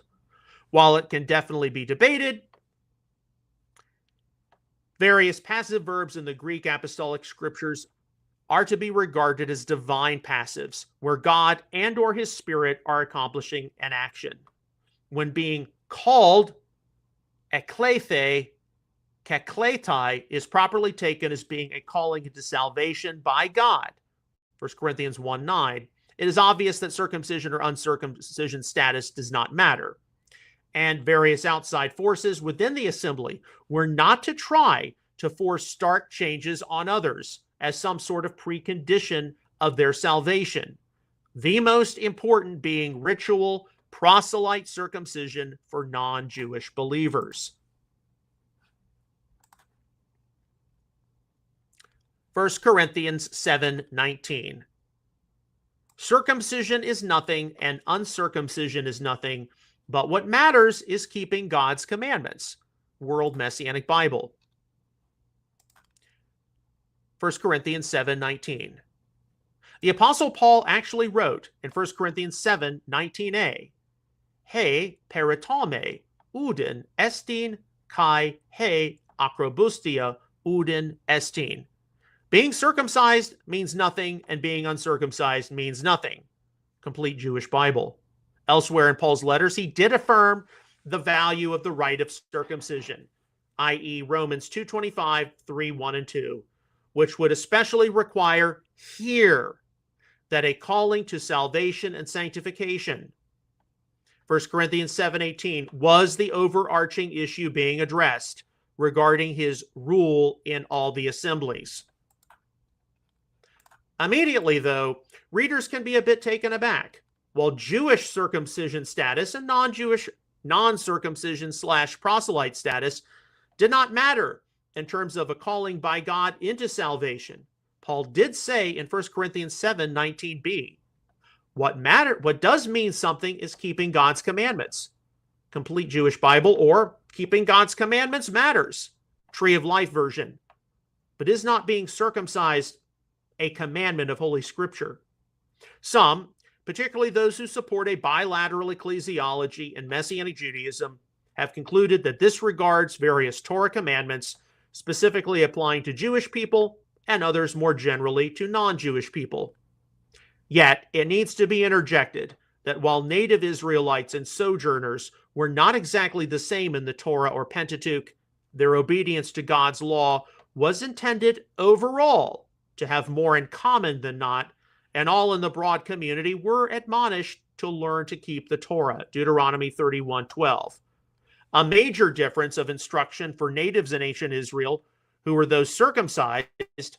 While it can definitely be debated, various passive verbs in the Greek apostolic scriptures are to be regarded as divine passives, where God and or his spirit are accomplishing an action. When being called, eklethe, kakletai is properly taken as being a calling into salvation by God. 1 Corinthians 1:9. It is obvious that circumcision or uncircumcision status does not matter. And various outside forces within the assembly were not to try to force stark changes on others as some sort of precondition of their salvation. The most important being ritual proselyte circumcision for non-Jewish believers. 1 Corinthians 7:19. Circumcision is nothing and uncircumcision is nothing, but what matters is keeping God's commandments. World Messianic Bible. 1 Corinthians 7:19. The Apostle Paul actually wrote in 1 Corinthians 7:19a, He peritome uden estin kai he acrobustia uden estin. Being circumcised means nothing, and being uncircumcised means nothing. Complete Jewish Bible. Elsewhere in Paul's letters, he did affirm the value of the rite of circumcision, i.e. Romans 2:25, 3:1 and 2, which would especially require here that a calling to salvation and sanctification. 1 Corinthians 7:18 was the overarching issue being addressed regarding his rule in all the assemblies. Immediately, though, readers can be a bit taken aback. While Jewish circumcision status and non-Jewish non-circumcision/proselyte status did not matter in terms of a calling by God into salvation, Paul did say in 1 Corinthians 7:19b, what does mean something is keeping God's commandments. Complete Jewish Bible, or keeping God's commandments matters. Tree of Life version. But is not being circumcised a commandment of Holy Scripture? Some, particularly those who support a bilateral ecclesiology and Messianic Judaism, have concluded that this regards various Torah commandments, specifically applying to Jewish people and others more generally to non-Jewish people. Yet, it needs to be interjected that while native Israelites and sojourners were not exactly the same in the Torah or Pentateuch, their obedience to God's law was intended overall to have more in common than not, and all in the broad community were admonished to learn to keep the Torah, Deuteronomy 31:12. A major difference of instruction for natives in ancient Israel, who were those circumcised,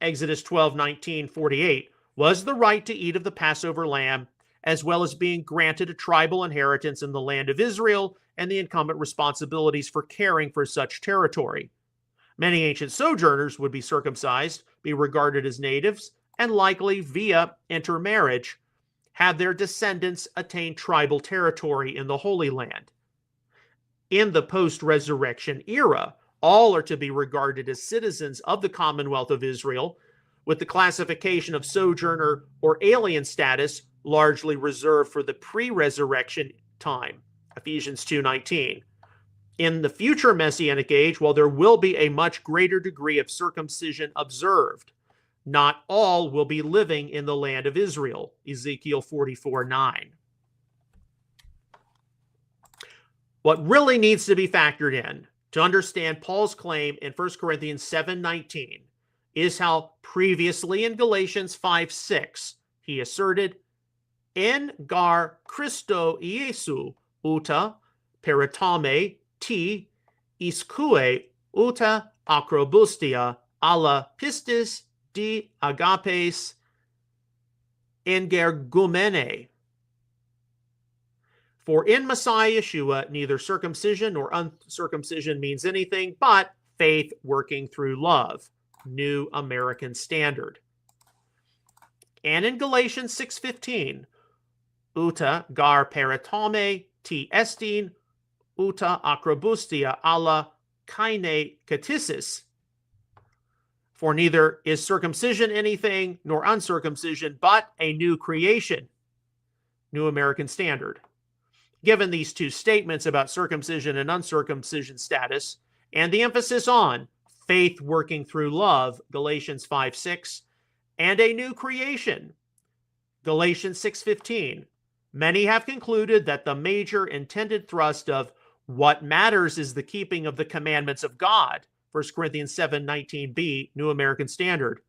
Exodus 12:19-48, was the right to eat of the Passover lamb, as well as being granted a tribal inheritance in the land of Israel and the incumbent responsibilities for caring for such territory. Many ancient sojourners would be circumcised, be regarded as natives, and likely via intermarriage have their descendants attain tribal territory in the Holy Land. In the post-resurrection era, all are to be regarded as citizens of the Commonwealth of Israel, with the classification of sojourner or alien status largely reserved for the pre-resurrection time, Ephesians 2:19. In the future Messianic age, while there will be a much greater degree of circumcision observed, not all will be living in the land of Israel, Ezekiel 44:9. What really needs to be factored in to understand Paul's claim in 1 Corinthians 7:19 is how previously in Galatians 5:6 he asserted, En gar Christo Iesu uta peritome ti iskue uta acrobustia alla pistis di agapes engergumene. For in Messiah Yeshua, neither circumcision nor uncircumcision means anything but faith working through love. New American Standard. And in Galatians 6:15, uta gar peritome ti estin uta acrobustia alla kaine katisis. For neither is circumcision anything nor uncircumcision but a new creation. New American Standard. Given these two statements about circumcision and uncircumcision status, and the emphasis on faith working through love, Galatians 5:6, and a new creation, Galatians 6:15, many have concluded that the major intended thrust of what matters is the keeping of the commandments of God, 1 Corinthians 7:19b, New American Standard,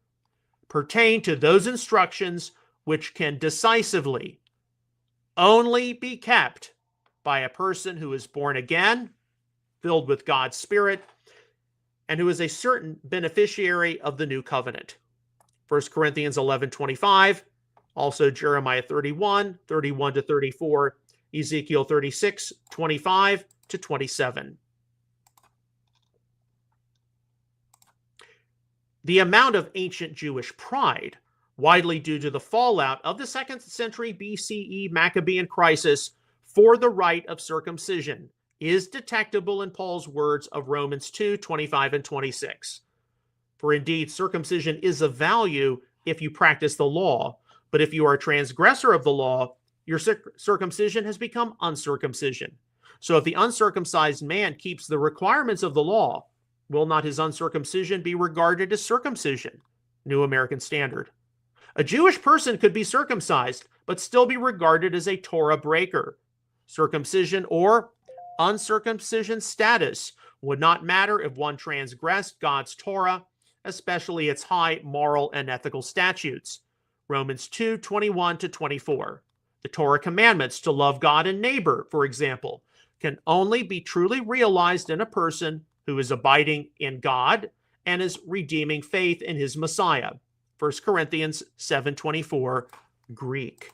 pertain to those instructions which can decisively only be kept by a person who is born again, filled with God's Spirit, and who is a certain beneficiary of the new covenant. 1 Corinthians 11:25, also Jeremiah 31:31-34, Ezekiel 36:25-27. The amount of ancient Jewish pride, widely due to the fallout of the 2nd century BCE Maccabean crisis for the rite of circumcision, is detectable in Paul's words of Romans 2:25 and 26. For indeed, circumcision is of value if you practice the law, but if you are a transgressor of the law, your circumcision has become uncircumcision. So if the uncircumcised man keeps the requirements of the law, will not his uncircumcision be regarded as circumcision? New American Standard. A Jewish person could be circumcised, but still be regarded as a Torah breaker. Circumcision or uncircumcision status would not matter if one transgressed God's Torah, especially its high moral and ethical statutes. Romans 2:21-24. The Torah commandments to love God and neighbor, for example, can only be truly realized in a person who is abiding in God and is redeeming faith in his Messiah. 1 Corinthians 7:24, Greek.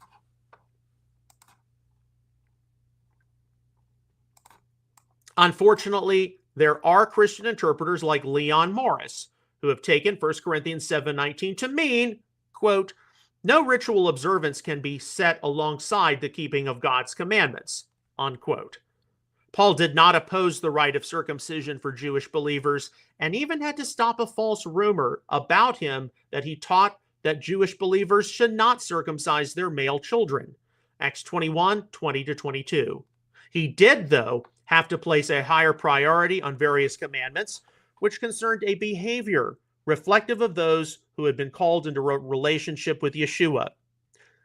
Unfortunately, there are Christian interpreters like Leon Morris who have taken 1 Corinthians 7:19 to mean, quote, no ritual observance can be set alongside the keeping of God's commandments, unquote. Paul did not oppose the rite of circumcision for Jewish believers and even had to stop a false rumor about him that he taught that Jewish believers should not circumcise their male children, Acts 21:20-22. He did, though, have to place a higher priority on various commandments, which concerned a behavior reflective of those who had been called into a relationship with Yeshua.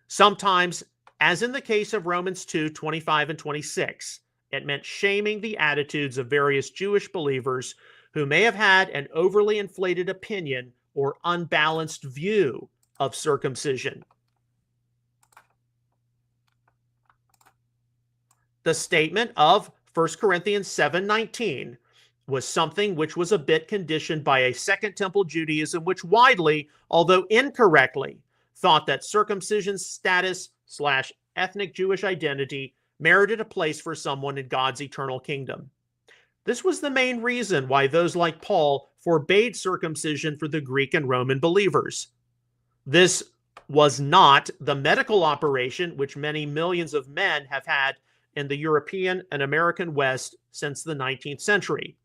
Sometimes, as in the case of Romans 2:25 and 26, it meant shaming the attitudes of various Jewish believers who may have had an overly inflated opinion or unbalanced view of circumcision. The statement of 1 Corinthians 7:19 was something which was a bit conditioned by a Second Temple Judaism which widely, although incorrectly, thought that circumcision status / ethnic Jewish identity merited a place for someone in God's eternal kingdom. This was the main reason why those like Paul forbade circumcision for the Greek and Roman believers. This was not the medical operation which many millions of men have had in the European and American West since the 19th century.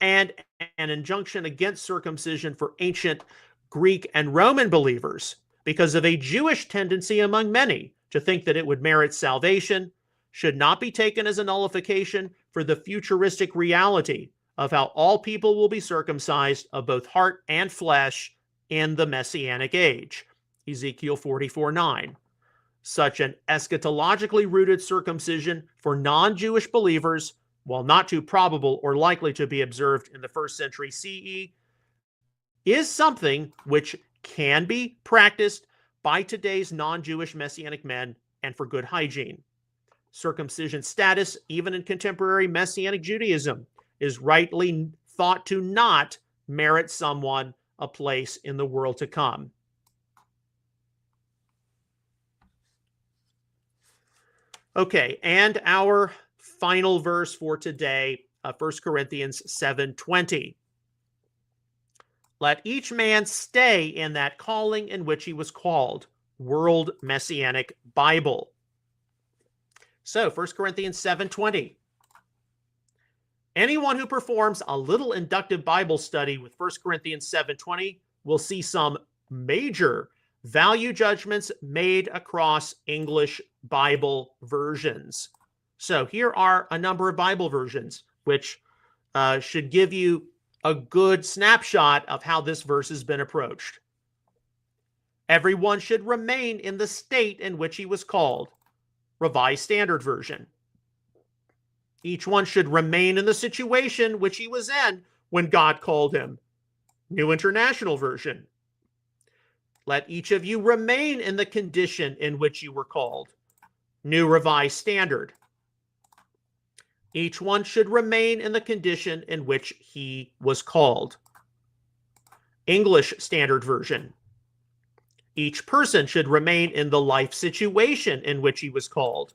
And an injunction against circumcision for ancient Greek and Roman believers because of a Jewish tendency among many to think that it would merit salvation, should not be taken as a nullification for the futuristic reality of how all people will be circumcised of both heart and flesh in the Messianic age. Ezekiel 44:9. Such an eschatologically rooted circumcision for non-Jewish believers, while not too probable or likely to be observed in the 1st century CE, is something which can be practiced by today's non-Jewish Messianic men and for good hygiene. Circumcision status, even in contemporary Messianic Judaism, is rightly thought to not merit someone a place in the world to come. Okay, and our final verse for today, 1 Corinthians 7:20. Let each man stay in that calling in which he was called. World Messianic Bible. So, 1 Corinthians 7:20. Anyone who performs a little inductive Bible study with 1 Corinthians 7:20 will see some major value judgments made across English Bible versions. So here are a number of Bible versions which should give you a good snapshot of how this verse has been approached. Everyone should remain in the state in which he was called. Revised Standard Version. Each one should remain in the situation which he was in when God called him. New International Version. Let each of you remain in the condition in which you were called. New Revised Standard. Each one should remain in the condition in which he was called. English Standard Version. Each person should remain in the life situation in which he was called.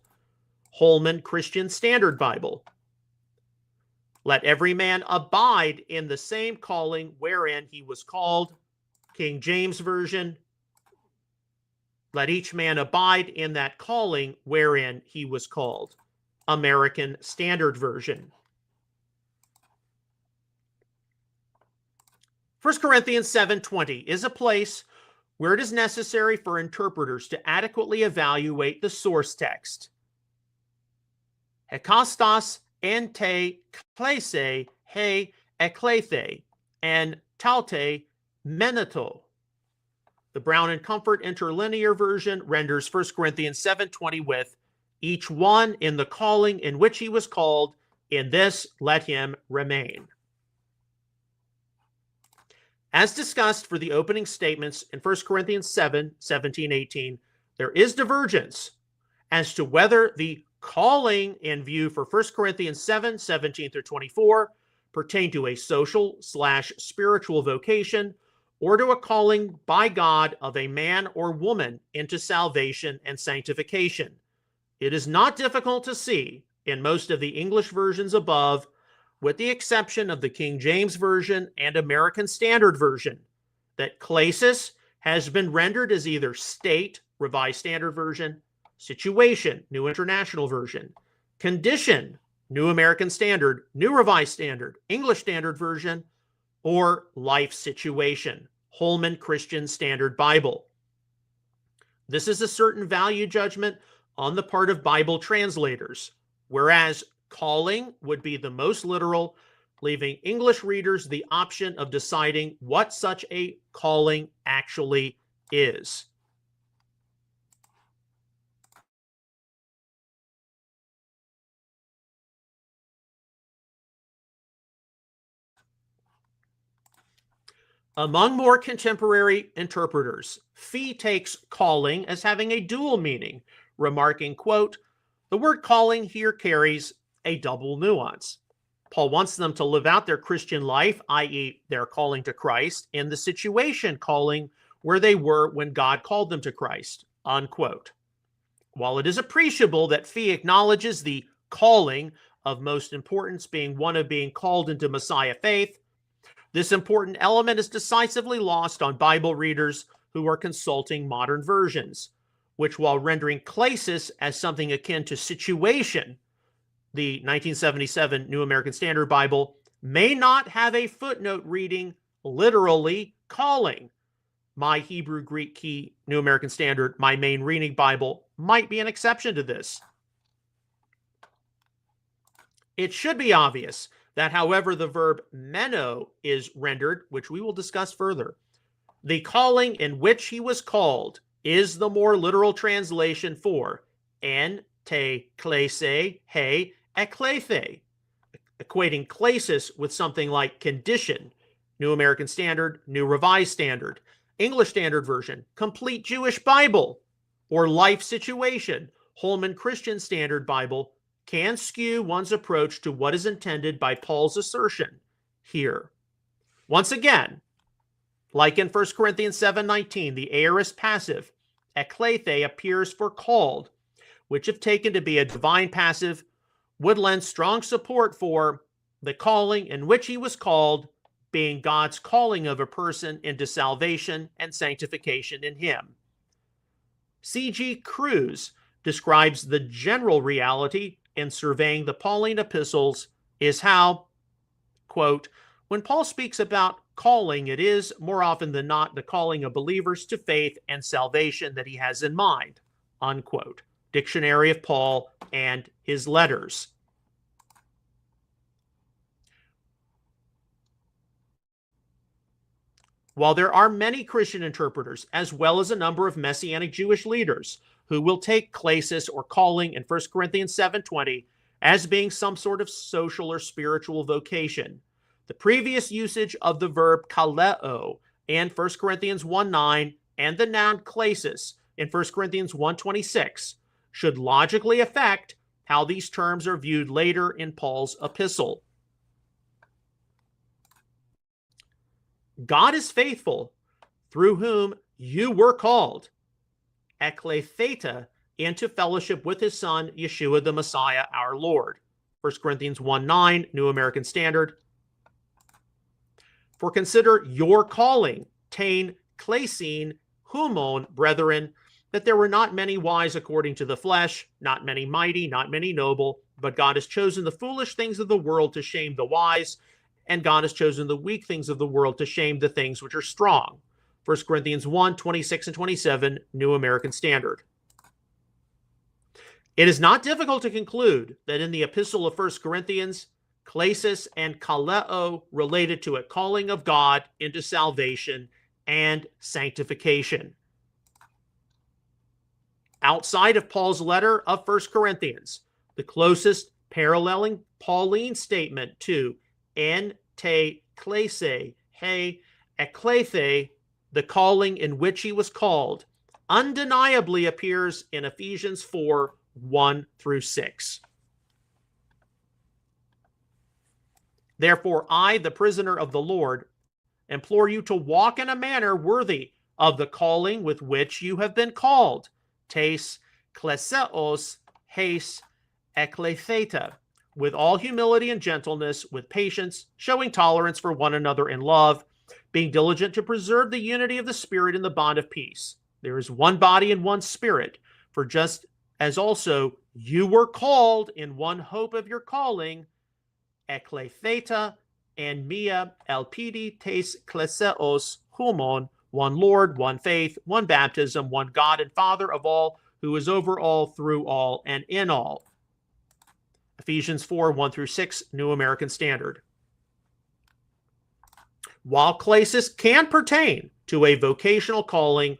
Holman Christian Standard Bible. Let every man abide in the same calling wherein he was called. King James Version. Let each man abide in that calling wherein he was called. American Standard Version. 1 Corinthians 7:20 is a place where it is necessary for interpreters to adequately evaluate the source text. Hekastos en te klese he eklethe and taute meneto. The Brown and Comfort Interlinear Version renders 1 Corinthians 7:20 with, each one in the calling in which he was called, in this let him remain. As discussed for the opening statements in 1 Corinthians 7:17, 18, there is divergence as to whether the calling in view for 1 Corinthians 7:17 through 24 pertain to a social/spiritual vocation or to a calling by God of a man or woman into salvation and sanctification. It is not difficult to see in most of the English versions above, with the exception of the King James Version and American Standard Version, that klesis has been rendered as either state, Revised Standard Version, situation, New International Version, condition, New American Standard, New Revised Standard, English Standard Version, or life situation, Holman Christian Standard Bible. This is a certain value judgment on the part of Bible translators, whereas calling would be the most literal, leaving English readers the option of deciding what such a calling actually is. Among more contemporary interpreters, Fee takes calling as having a dual meaning, remarking, quote, the word calling here carries a double nuance. Paul wants them to live out their Christian life, i.e. their calling to Christ, in the situation calling where they were when God called them to Christ, unquote. While it is appreciable that Fee acknowledges the calling of most importance being one of being called into Messiah faith, this important element is decisively lost on Bible readers who are consulting modern versions, which, while rendering klesis as something akin to situation, the 1977 New American Standard Bible may not have a footnote reading literally calling, my Hebrew Greek Key New American Standard, my main reading Bible, might be an exception to this. It should be obvious that however the verb meno is rendered, which we will discuss further, the calling in which he was called is the more literal translation for en te klese he eklethe, equating klesis with something like condition, New American Standard, New Revised Standard, English Standard Version, Complete Jewish Bible, or life situation, Holman Christian Standard Bible, can skew one's approach to what is intended by Paul's assertion here. Once again, like in 1 Corinthians 7:19, the aorist passive, eklethe, appears for called, which if taken to be a divine passive, would lend strong support for the calling in which he was called being God's calling of a person into salvation and sanctification in him. C.G. Cruz describes the general reality in surveying the Pauline epistles is how, quote, when Paul speaks about calling, it is more often than not the calling of believers to faith and salvation that he has in mind, unquote. Dictionary of Paul and his letters. While there are many Christian interpreters, as well as a number of Messianic Jewish leaders, who will take klesis or calling in 1 Corinthians 7:20 as being some sort of social or spiritual vocation, the previous usage of the verb kaleo in 1 Corinthians 1:9 and the noun klesis in 1 Corinthians 1:26 should logically affect how these terms are viewed later in Paul's epistle. God is faithful, through whom you were called, ekletheta, into fellowship with his Son, Yeshua the Messiah, our Lord. 1 Corinthians 1:9, New American Standard. For consider your calling, tain klesin humon, brethren, that there were not many wise according to the flesh, not many mighty, not many noble, but God has chosen the foolish things of the world to shame the wise, and God has chosen the weak things of the world to shame the things which are strong. 1 Corinthians 1:26 and 27, New American Standard. It is not difficult to conclude that in the epistle of 1 Corinthians, klesis and kaleo related to a calling of God into salvation and sanctification. Outside of Paul's letter of 1 Corinthians, the closest paralleling Pauline statement to en te klese he eklethe, the calling in which he was called, undeniably appears in Ephesians 4:1-6. Therefore, I, the prisoner of the Lord, implore you to walk in a manner worthy of the calling with which you have been called, tes kleseos heis ekletheta, with all humility and gentleness, with patience, showing tolerance for one another in love, being diligent to preserve the unity of the Spirit in the bond of peace. There is one body and one Spirit, for just as also you were called in one hope of your calling, ekletheta and mia elpidi tes kleseos humon, one Lord, one faith, one baptism, one God and Father of all, who is over all, through all, and in all. Ephesians 4:1-6, New American Standard. While klesis can pertain to a vocational calling,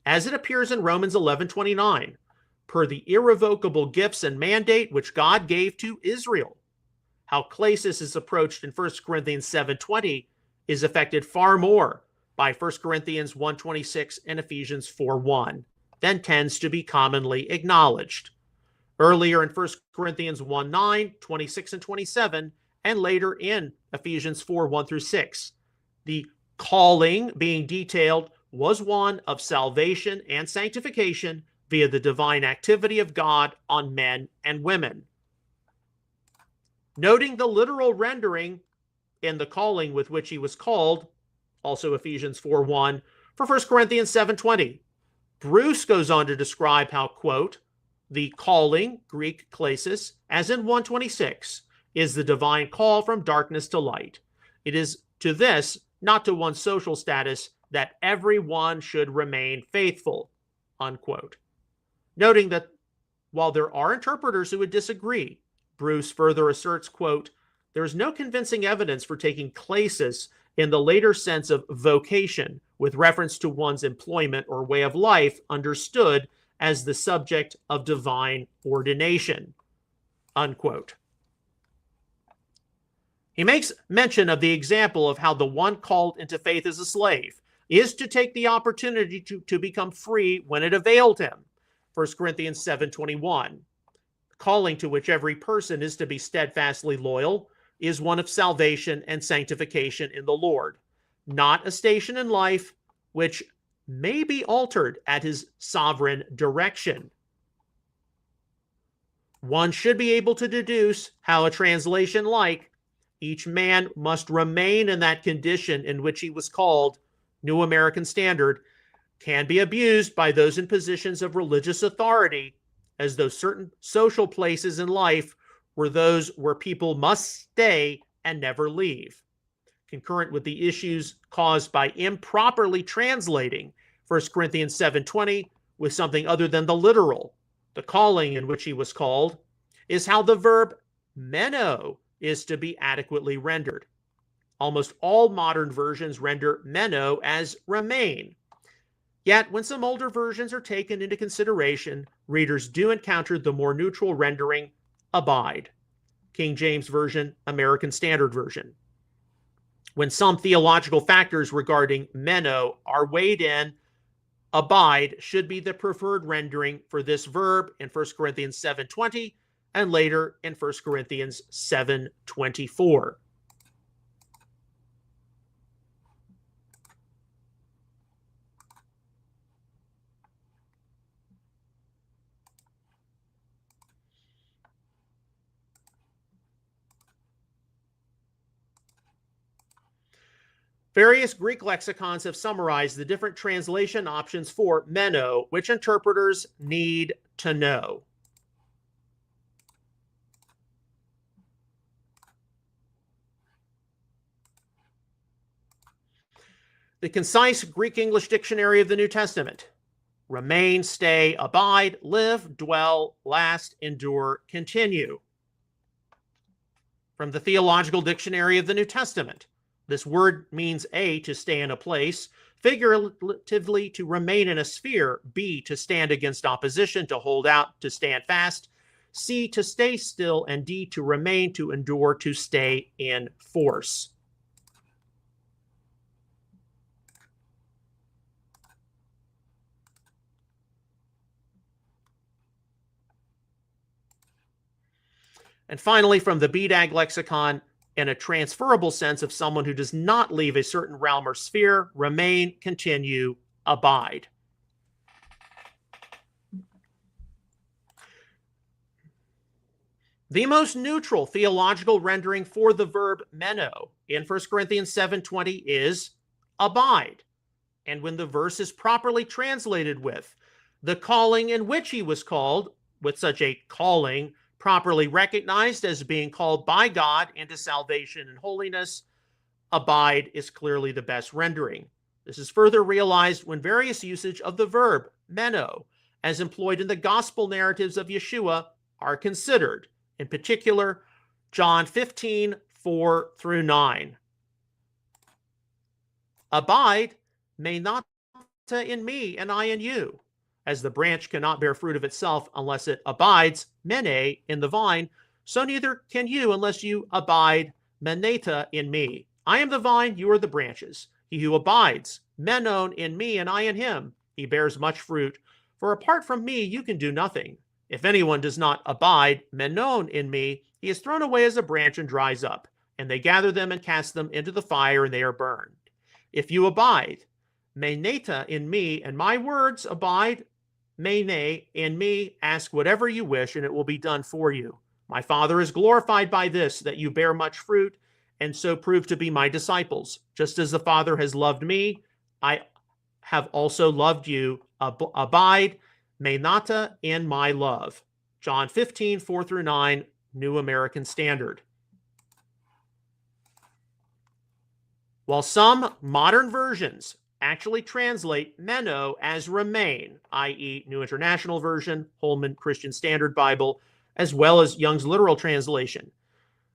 as it appears in Romans 11:29, per the irrevocable gifts and mandate which God gave to Israel, how klesis is approached in 1 Corinthians 7:20 is affected far more by 1 Corinthians 1:26 and Ephesians 4:1 than tends to be commonly acknowledged. Earlier in 1 Corinthians 1:9, 26 and 27, and later in Ephesians 4:1-6, the calling being detailed was one of salvation and sanctification via the divine activity of God on men and women. Noting the literal rendering in the calling with which he was called, also Ephesians 4:1, for 1 Corinthians 7:20, Bruce goes on to describe how, quote, the calling, Greek klesis, as in 1:26, is the divine call from darkness to light. It is to this, not to one's social status, that everyone should remain faithful, unquote. Noting that while there are interpreters who would disagree, Bruce further asserts, quote, there is no convincing evidence for taking klesis in the later sense of vocation with reference to one's employment or way of life understood as the subject of divine ordination, unquote. He makes mention of the example of how the one called into faith as a slave is to take the opportunity to become free when it availed him. 1 Corinthians 7:21. Calling to which every person is to be steadfastly loyal is one of salvation and sanctification in the Lord, not a station in life which may be altered at his sovereign direction. One should be able to deduce how a translation like, each man must remain in that condition in which he was called, New American Standard, can be abused by those in positions of religious authority, as though certain social places in life were those where people must stay and never leave. Concurrent with the issues caused by improperly translating 1 Corinthians 7:20 with something other than the literal, the calling in which he was called, is how the verb meno is to be adequately rendered. Almost all modern versions render meno as remain. Yet, when some older versions are taken into consideration, readers do encounter the more neutral rendering abide. King James Version, American Standard Version. When some theological factors regarding meno are weighed in, abide should be the preferred rendering for this verb in 1 Corinthians 7:20 and later in 1 Corinthians 7:24. Various Greek lexicons have summarized the different translation options for meno, which interpreters need to know. The concise Greek-English Dictionary of the New Testament. Remain, stay, abide, live, dwell, last, endure, continue. From the Theological Dictionary of the New Testament. This word means A, to stay in a place, figuratively to remain in a sphere, B, to stand against opposition, to hold out, to stand fast, C, to stay still, and D, to remain, to endure, to stay in force. And finally, from the BDAG lexicon, in a transferable sense of someone who does not leave a certain realm or sphere, remain, continue, abide. The most neutral theological rendering for the verb meno in 1 Corinthians 7:20 is abide. And when the verse is properly translated with the calling in which he was called, with such a calling properly recognized as being called by God into salvation and holiness, abide is clearly the best rendering. This is further realized when various usage of the verb meno, as employed in the gospel narratives of Yeshua, are considered. In particular, John 15:4-9. Abide, menata in me and I in you. As the branch cannot bear fruit of itself unless it abides, mene, in the vine, so neither can you unless you abide, menata, in me. I am the vine, you are the branches. He who abides, menon, in me and I in him, he bears much fruit. For apart from me, you can do nothing. If anyone does not abide, menon, in me, he is thrown away as a branch and dries up, and they gather them and cast them into the fire, and they are burned. If you abide, menata, in me, and my words abide, mene, in me, ask whatever you wish, and it will be done for you. My Father is glorified by this, that you bear much fruit, and so prove to be my disciples. Just as the Father has loved me, I have also loved you. Abide, menata, in my love. John 15:4-9, New American Standard. While some modern versions actually translate meno as remain, i.e. New International Version, Holman Christian Standard Bible, as well as Young's literal translation.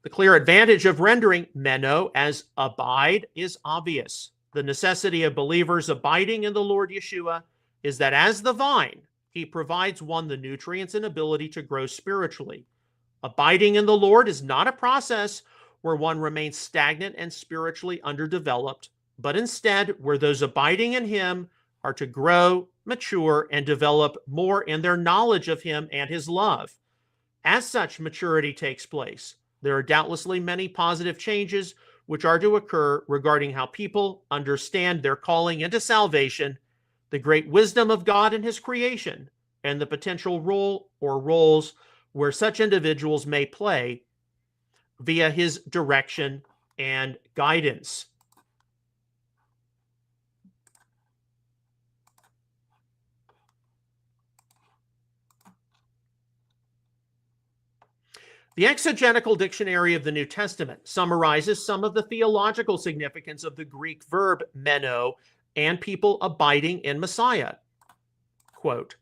The clear advantage of rendering meno as abide is obvious. The necessity of believers abiding in the Lord Yeshua is that as the vine, he provides one the nutrients and ability to grow spiritually. Abiding in the Lord is not a process where one remains stagnant and spiritually underdeveloped, but instead where those abiding in him are to grow, mature, and develop more in their knowledge of him and his love. As such maturity takes place, there are doubtlessly many positive changes which are to occur regarding how people understand their calling into salvation, the great wisdom of God and his creation, and the potential role or roles where such individuals may play via his direction and guidance. The Exegetical Dictionary of the New Testament summarizes some of the theological significance of the Greek verb meno and people abiding in Messiah. Quote,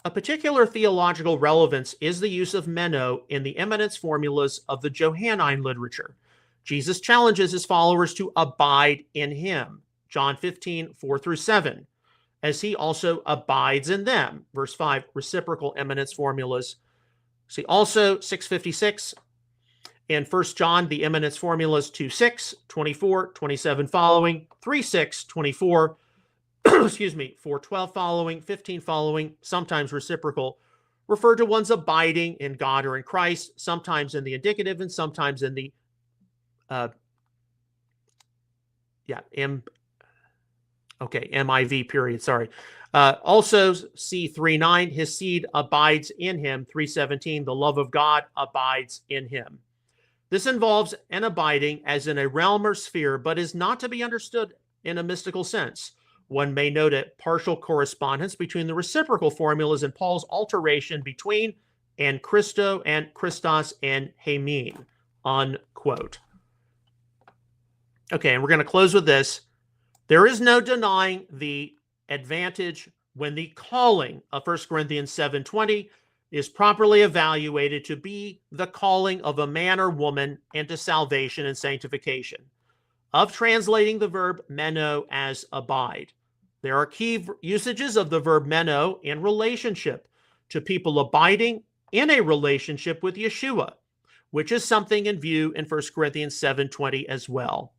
a particular theological relevance is the use of meno in the eminence formulas of the Johannine literature. Jesus challenges his followers to abide in him, John 15, 4-7, as he also abides in them, verse 5, reciprocal eminence formulas. See also 656 in 1 John, the eminence formulas 2:6, 24, 27 following, 3:6, 24, excuse me, 4:12 following, 15 following, sometimes reciprocal, refer to one's abiding in God or in Christ, sometimes in the indicative and sometimes in the MIV period, sorry. Also, C3:9, his seed abides in him. 3:17, the love of God abides in him. This involves an abiding as in a realm or sphere, but is not to be understood in a mystical sense. One may note a partial correspondence between the reciprocal formulas and Paul's alteration between and Christo and Christos and Hemin, unquote. Okay, and we're going to close with this. There is no denying the advantage when the calling of 1 Corinthians 7:20 is properly evaluated to be the calling of a man or woman into salvation and sanctification, of translating the verb meno as abide. There are key usages of the verb meno in relationship to people abiding in a relationship with Yeshua, which is something in view in 1 Corinthians 7:20 as well.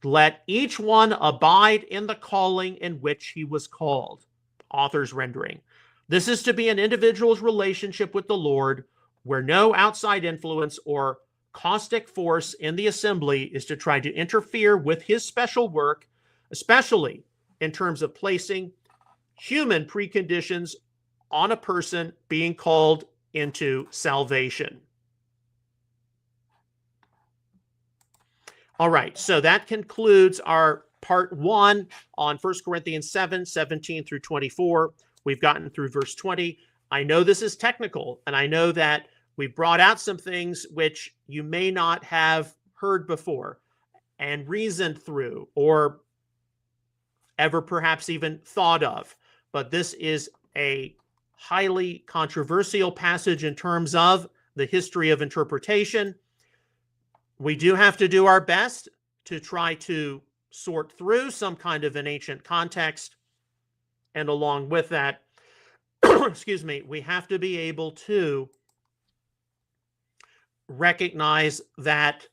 Let each one abide in the calling in which he was called. Author's rendering. This is to be an individual's relationship with the Lord, where no outside influence or caustic force in the assembly is to try to interfere with his special work, especially in terms of placing human preconditions on a person being called into salvation. All right, so that concludes our part 1 on 1 Corinthians 7:17-24. We've gotten through verse 20. I know this is technical, and I know that we brought out some things which you may not have heard before and reasoned through or ever perhaps even thought of. But this is a highly controversial passage in terms of the history of interpretation. We do have to do our best to try to sort through some kind of an ancient context. And along with that, excuse me, we have to be able to recognize that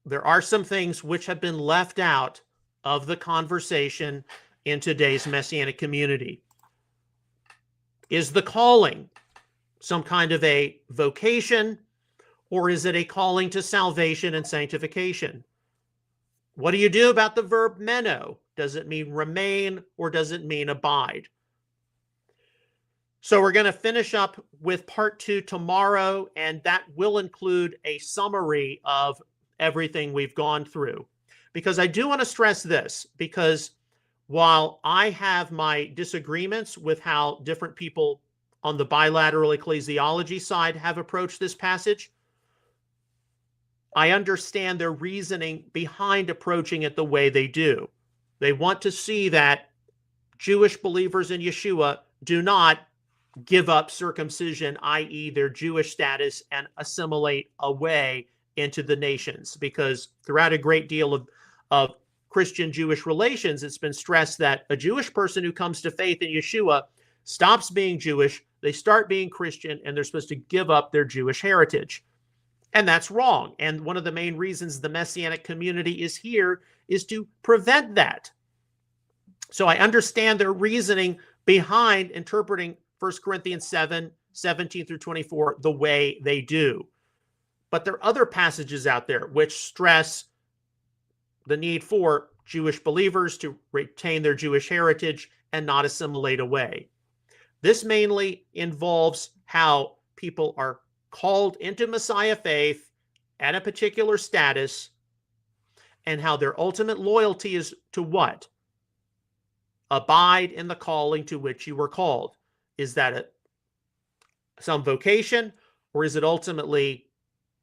there are some things which have been left out of the conversation in today's Messianic community. Is the calling some kind of a vocation, or is it a calling to salvation and sanctification? What do you do about the verb meno? Does it mean remain or does it mean abide? So we're going to finish up with part 2 tomorrow, and that will include a summary of everything we've gone through. Because I do want to stress this, because while I have my disagreements with how different people on the bilateral ecclesiology side have approached this passage, I understand their reasoning behind approaching it the way they do. They want to see that Jewish believers in Yeshua do not give up circumcision, i.e. their Jewish status, and assimilate away into the nations. Because throughout a great deal of Christian-Jewish relations, it's been stressed that a Jewish person who comes to faith in Yeshua stops being Jewish, they start being Christian, and they're supposed to give up their Jewish heritage. And that's wrong. And one of the main reasons the Messianic community is here is to prevent that. So I understand their reasoning behind interpreting 1 Corinthians 7, 17 through 24 the way they do. But there are other passages out there which stress the need for Jewish believers to retain their Jewish heritage and not assimilate away. This mainly involves how people are called into Messiah faith at a particular status and how their ultimate loyalty is to what? Abide in the calling to which you were called. Is that some vocation, or is it ultimately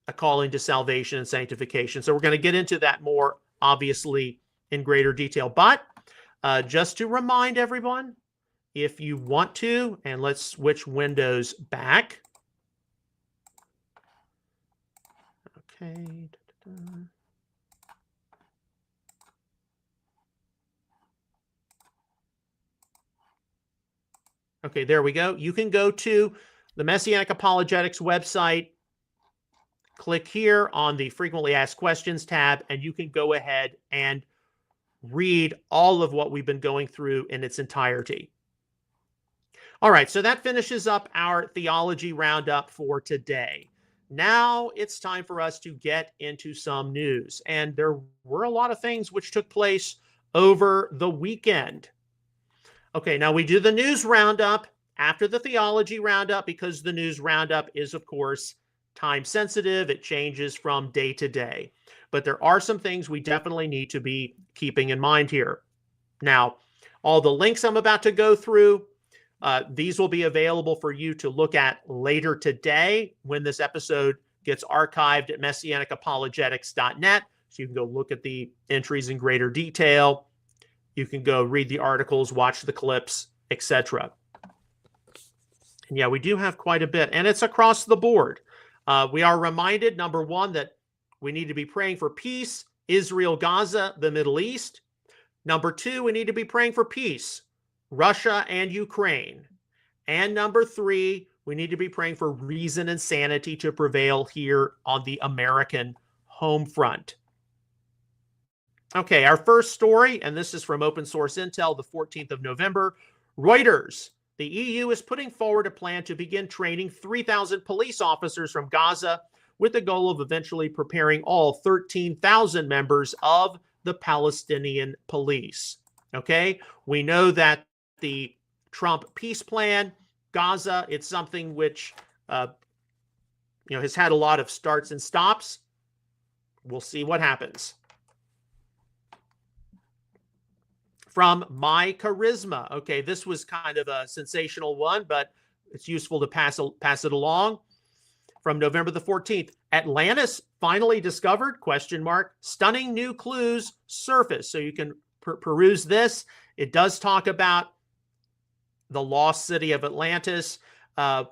a calling to salvation and sanctification? So we're going to get into that more, obviously, in greater detail. But just to remind everyone, if you want to, and let's switch windows back. Okay. Okay, there we go. You can go to the Messianic Apologetics website, click here on the Frequently Asked Questions tab, and you can go ahead and read all of what we've been going through in its entirety. All right, so that finishes up our theology roundup for today. Now it's time for us to get into some news. And there were a lot of things which took place over the weekend. Okay, now we do the news roundup after the theology roundup because the news roundup is, of course, time sensitive. It changes from day to day. But there are some things we definitely need to be keeping in mind here. Now, all the links I'm about to go through, these will be available for you to look at later today when this episode gets archived at messianicapologetics.net. So you can go look at the entries in greater detail. You can go read the articles, watch the clips, etc. And yeah, we do have quite a bit, and it's across the board. We are reminded, number one, that we need to be praying for peace, Israel, Gaza, the Middle East. Number two, we need to be praying for peace, Russia and Ukraine. And number three, we need to be praying for reason and sanity to prevail here on the American home front. Okay, our first story, and this is from Open Source Intel, the 14th of November. Reuters, the EU is putting forward a plan to begin training 3,000 police officers from Gaza with the goal of eventually preparing all 13,000 members of the Palestinian police. Okay, we know that the Trump peace plan, Gaza, it's something which has had a lot of starts and stops. We'll see what happens. From My Charisma. Okay, this was kind of a sensational one, but it's useful to pass it along. From November the 14th, Atlantis finally discovered, ? Stunning new clues surface. So you can peruse this. It does talk about the lost city of Atlantis. The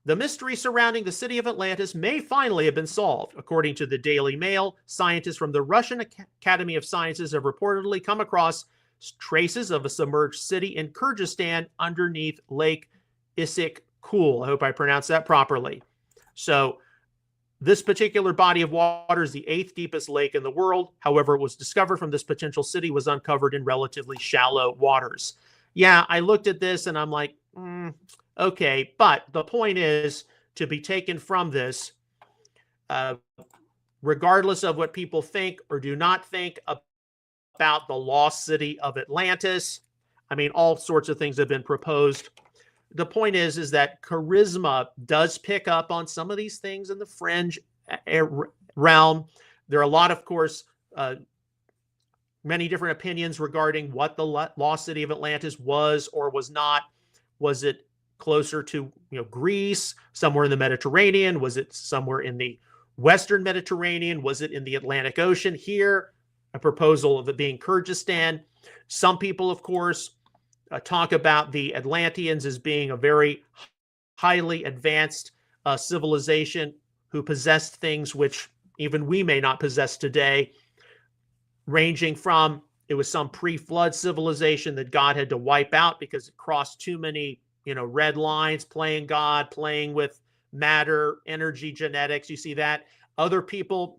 mystery surrounding the city of Atlantis may finally have been solved. According to the Daily Mail, scientists from the Russian Academy of Sciences have reportedly come across traces of a submerged city in Kyrgyzstan underneath Lake Issyk-Kul. I hope I pronounced that properly. So this particular body of water is the 8th deepest lake in the world. However, it was discovered from this potential city was uncovered in relatively shallow waters. Yeah, I looked at this and I'm like, okay. But the point is to be taken from this, regardless of what people think or do not think about the lost city of Atlantis. I mean, all sorts of things have been proposed. The point is that charisma does pick up on some of these things in the fringe realm. There are a lot, of course, many different opinions regarding what the lost city of Atlantis was or was not. Was it closer to Greece, somewhere in the Mediterranean? Was it somewhere in the Western Mediterranean? Was it in the Atlantic Ocean? Here, a proposal of it being Kyrgyzstan. Some people, of course, talk about the Atlanteans as being a very highly advanced civilization who possessed things which even we may not possess today, ranging from it was some pre-flood civilization that God had to wipe out because it crossed too many, red lines, playing God, playing with matter, energy, genetics. You see that. Other people,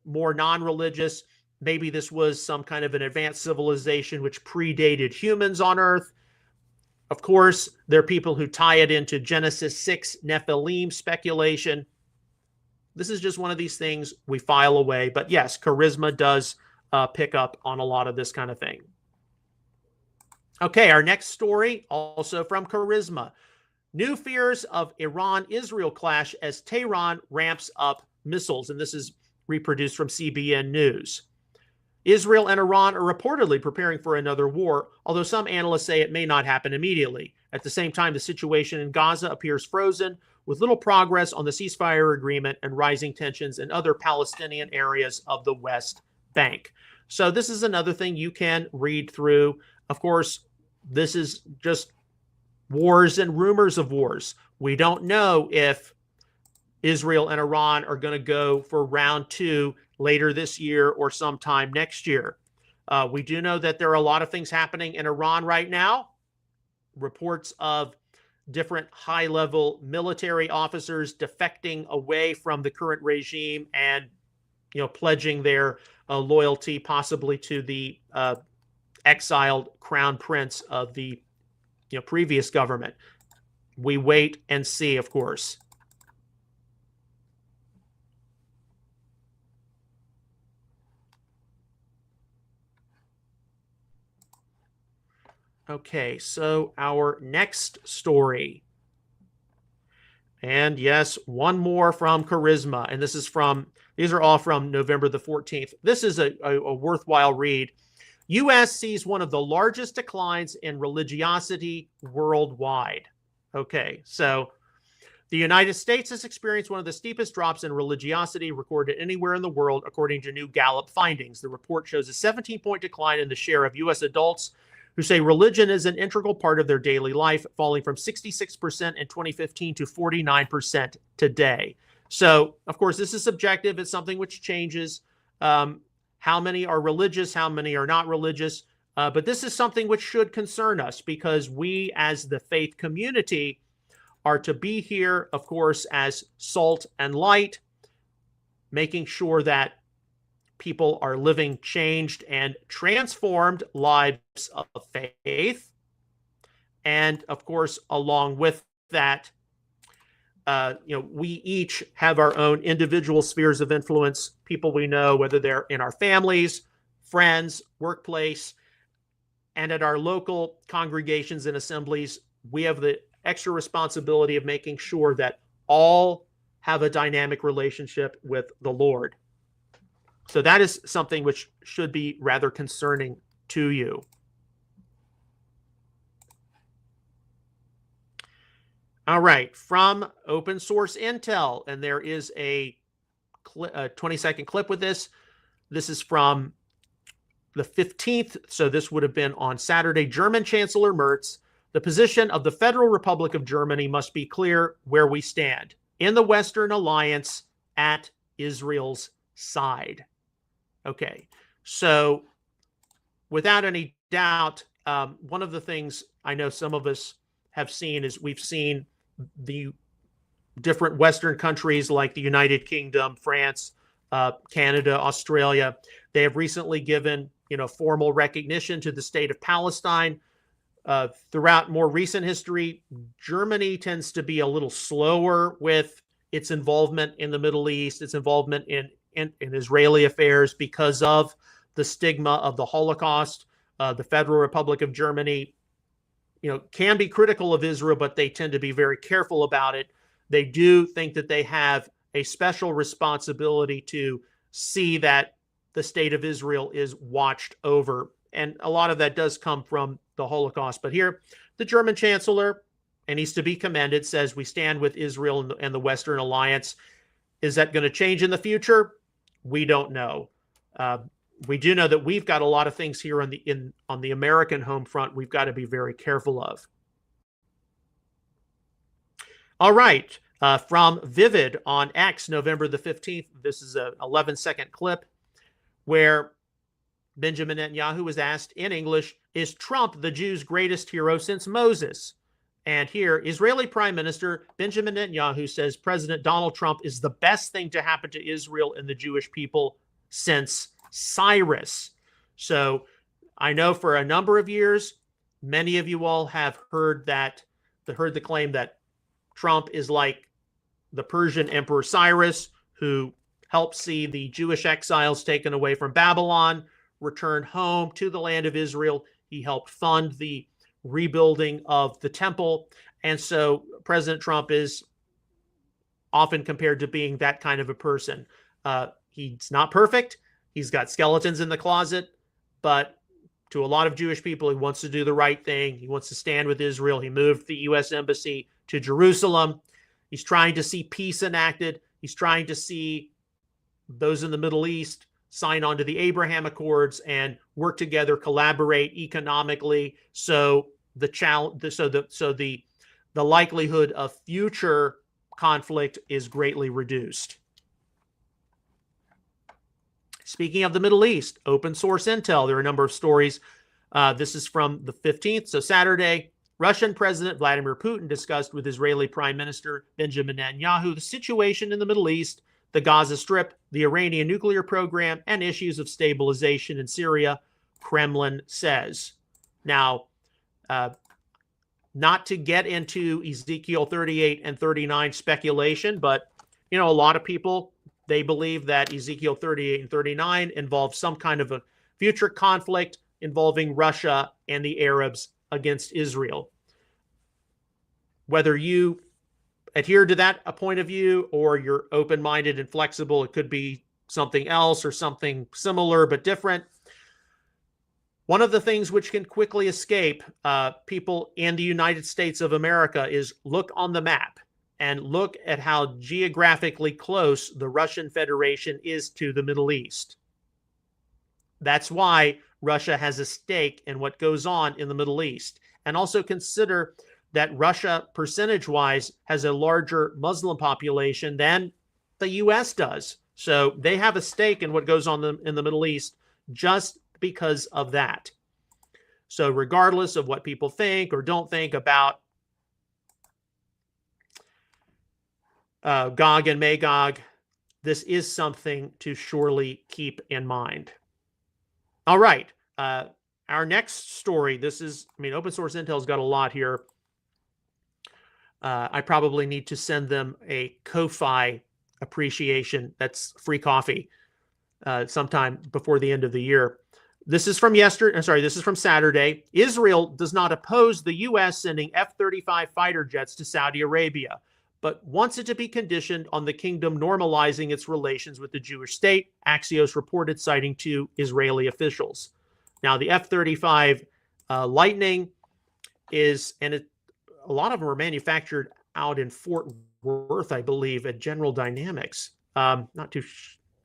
more non-religious, maybe this was some kind of an advanced civilization which predated humans on Earth. Of course, there are people who tie it into Genesis 6 Nephilim speculation. This is just one of these things we file away. But yes, charisma does pick up on a lot of this kind of thing. Okay, our next story, also from charisma. New fears of Iran-Israel clash as Tehran ramps up missiles. And this is reproduced from CBN News. Israel and Iran are reportedly preparing for another war, although some analysts say it may not happen immediately. At the same time, the situation in Gaza appears frozen, with little progress on the ceasefire agreement and rising tensions in other Palestinian areas of the West Bank. So this is another thing you can read through. Of course, this is just wars and rumors of wars. We don't know if Israel and Iran are going to go for round 2 later this year or sometime next year. We do know that there are a lot of things happening in Iran right now. Reports of different high-level military officers defecting away from the current regime and, pledging their loyalty possibly to the exiled crown prince of the previous government. We wait and see, of course. Okay, so our next story. And yes, one more from charisma. And these are all from November the 14th. This is a worthwhile read. U.S. sees one of the largest declines in religiosity worldwide. Okay, so the United States has experienced one of the steepest drops in religiosity recorded anywhere in the world, according to new Gallup findings. The report shows a 17-point decline in the share of U.S. adults who say religion is an integral part of their daily life, falling from 66% in 2015 to 49% today. So, of course, this is subjective. It's something which changes. How many are religious? How many are not religious? But this is something which should concern us because we, as the faith community, are to be here, of course, as salt and light, making sure that people are living changed and transformed lives of faith. And of course, along with that, we each have our own individual spheres of influence, people we know, whether they're in our families, friends, workplace, and at our local congregations and assemblies. We have the extra responsibility of making sure that all have a dynamic relationship with the Lord. So that is something which should be rather concerning to you. All right, from open source intel, and there is a 20-second clip with this. This is from the 15th, so this would have been on Saturday. German Chancellor Merz, the position of the Federal Republic of Germany must be clear where we stand. In the Western Alliance, at Israel's side. Okay, so without any doubt, one of the things I know some of us have seen is we've seen the different Western countries like the United Kingdom, France, Canada, Australia. They have recently given, formal recognition to the state of Palestine. Throughout more recent history, Germany tends to be a little slower with its involvement in the Middle East, its involvement in Israeli affairs because of the stigma of the Holocaust. The Federal Republic of Germany, can be critical of Israel, but they tend to be very careful about it. They do think that they have a special responsibility to see that the state of Israel is watched over. And a lot of that does come from the Holocaust. But here, the German chancellor, and he's to be commended, says we stand with Israel and the Western Alliance. Is that going to change in the future? We don't know. we do know that we've got a lot of things here on the American home front we've got to be very careful of. All right, from Vivid on X, November the 15th, this is an 11-second clip where Benjamin Netanyahu was asked in English, is Trump the Jews' greatest hero since Moses? And here, Israeli Prime Minister Benjamin Netanyahu says President Donald Trump is the best thing to happen to Israel and the Jewish people since Cyrus. So I know for a number of years, many of you all have heard the claim that Trump is like the Persian Emperor Cyrus, who helped see the Jewish exiles taken away from Babylon, return home to the land of Israel. He helped fund the rebuilding of the temple. And so President Trump is often compared to being that kind of a person. He's not perfect. He's got skeletons in the closet, but to a lot of Jewish people, he wants to do the right thing. He wants to stand with Israel. He moved the U.S. Embassy to Jerusalem. He's trying to see peace enacted. He's trying to see those in the Middle East sign on to the Abraham Accords and work together, collaborate economically. So the likelihood of future conflict is greatly reduced. Speaking of the Middle East, open source intel, there are a number of stories. This is from the 15th, so Saturday. Russian President Vladimir Putin discussed with Israeli Prime Minister Benjamin Netanyahu the situation in the Middle East, the Gaza Strip, the Iranian nuclear program, and issues of stabilization in Syria, Kremlin says. Now, not to get into Ezekiel 38 and 39 speculation, but, a lot of people, they believe that Ezekiel 38 and 39 involve some kind of a future conflict involving Russia and the Arabs against Israel. Whether you adhere to that point of view or you're open-minded and flexible, it could be something else or something similar but different. One of the things which can quickly escape people in the United States of America is look on the map and look at how geographically close the Russian Federation is to the Middle East. That's why Russia has a stake in what goes on in the Middle East. And also consider that Russia, percentage-wise, has a larger Muslim population than the U.S. does. So they have a stake in what goes on in the Middle East just because of that. So regardless of what people think or don't think about Gog and Magog, this is something to surely keep in mind. All right. Our next story, open source intel's got a lot here. I probably need to send them a Ko-Fi appreciation. That's free coffee sometime before the end of the year. This is from this is from Saturday. Israel does not oppose the U.S. sending F-35 fighter jets to Saudi Arabia, but wants it to be conditioned on the kingdom normalizing its relations with the Jewish state, Axios reported, citing two Israeli officials. Now, the F-35 Lightning a lot of them are manufactured out in Fort Worth, I believe, at General Dynamics. I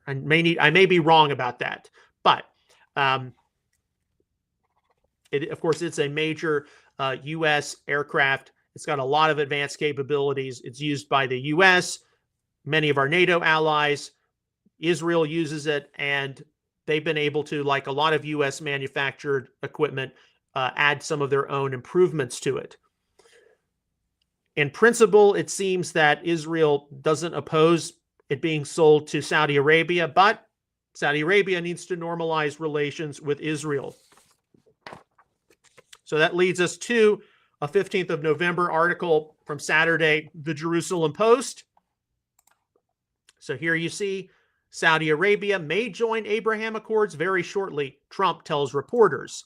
may be wrong about that, but of course, it's a major U.S. aircraft. It's got a lot of advanced capabilities. It's used by the U.S., many of our NATO allies. Israel uses it, and they've been able to, like a lot of U.S. manufactured equipment, add some of their own improvements to it. In principle, it seems that Israel doesn't oppose it being sold to Saudi Arabia, but Saudi Arabia needs to normalize relations with Israel. So that leads us to a 15th of November article from Saturday, the Jerusalem Post. So here you see Saudi Arabia may join Abraham Accords very shortly, Trump tells reporters.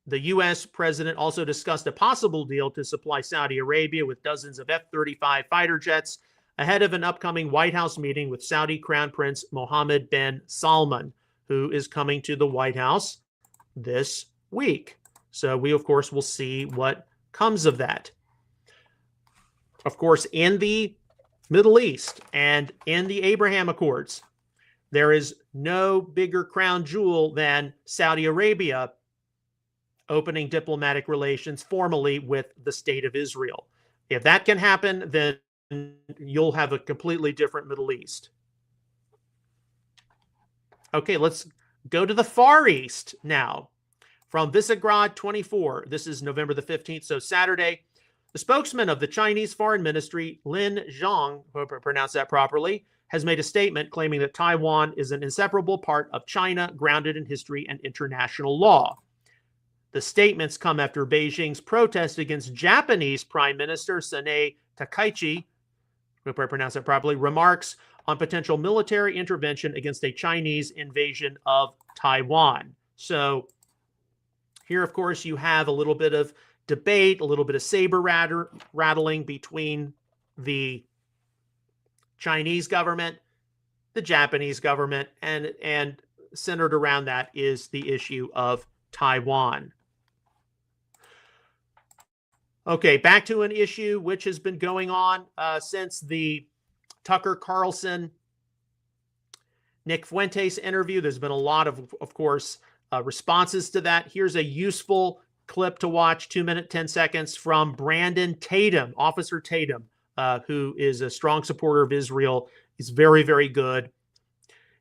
The U.S. president also discussed a possible deal to supply Saudi Arabia with dozens of F-35 fighter jets ahead of an upcoming White House meeting with Saudi Crown Prince Mohammed bin Salman, who is coming to the White House this week. So we, of course, will see what comes of that. Of course, in the Middle East and in the Abraham Accords, There is no bigger crown jewel than Saudi Arabia opening diplomatic relations formally with the state of Israel. If that can happen, then you'll have a completely different Middle East. Okay, let's go to the Far East now. From Visegrad 24, this is November the 15th, so Saturday. The spokesman of the Chinese Foreign Ministry, Lin Zhang, hope I pronounced that properly, has made a statement claiming that Taiwan is an inseparable part of China, grounded in history and international law. The statements come after Beijing's protest against Japanese Prime Minister Sanae Takaichi, hope I pronounced that properly, remarks on potential military intervention against a Chinese invasion of Taiwan. So here, of course, you have a little bit of debate, a little bit of saber rattling between the Chinese government, the Japanese government, and centered around that is the issue of Taiwan. Okay, back to an issue which has been going on since the Tucker Carlson, Nick Fuentes interview. There's been a lot of course, responses to that. Here's a useful clip to watch, 2 minutes, 10 seconds, from Brandon Tatum, Officer Tatum, who is a strong supporter of Israel. He's very, very good.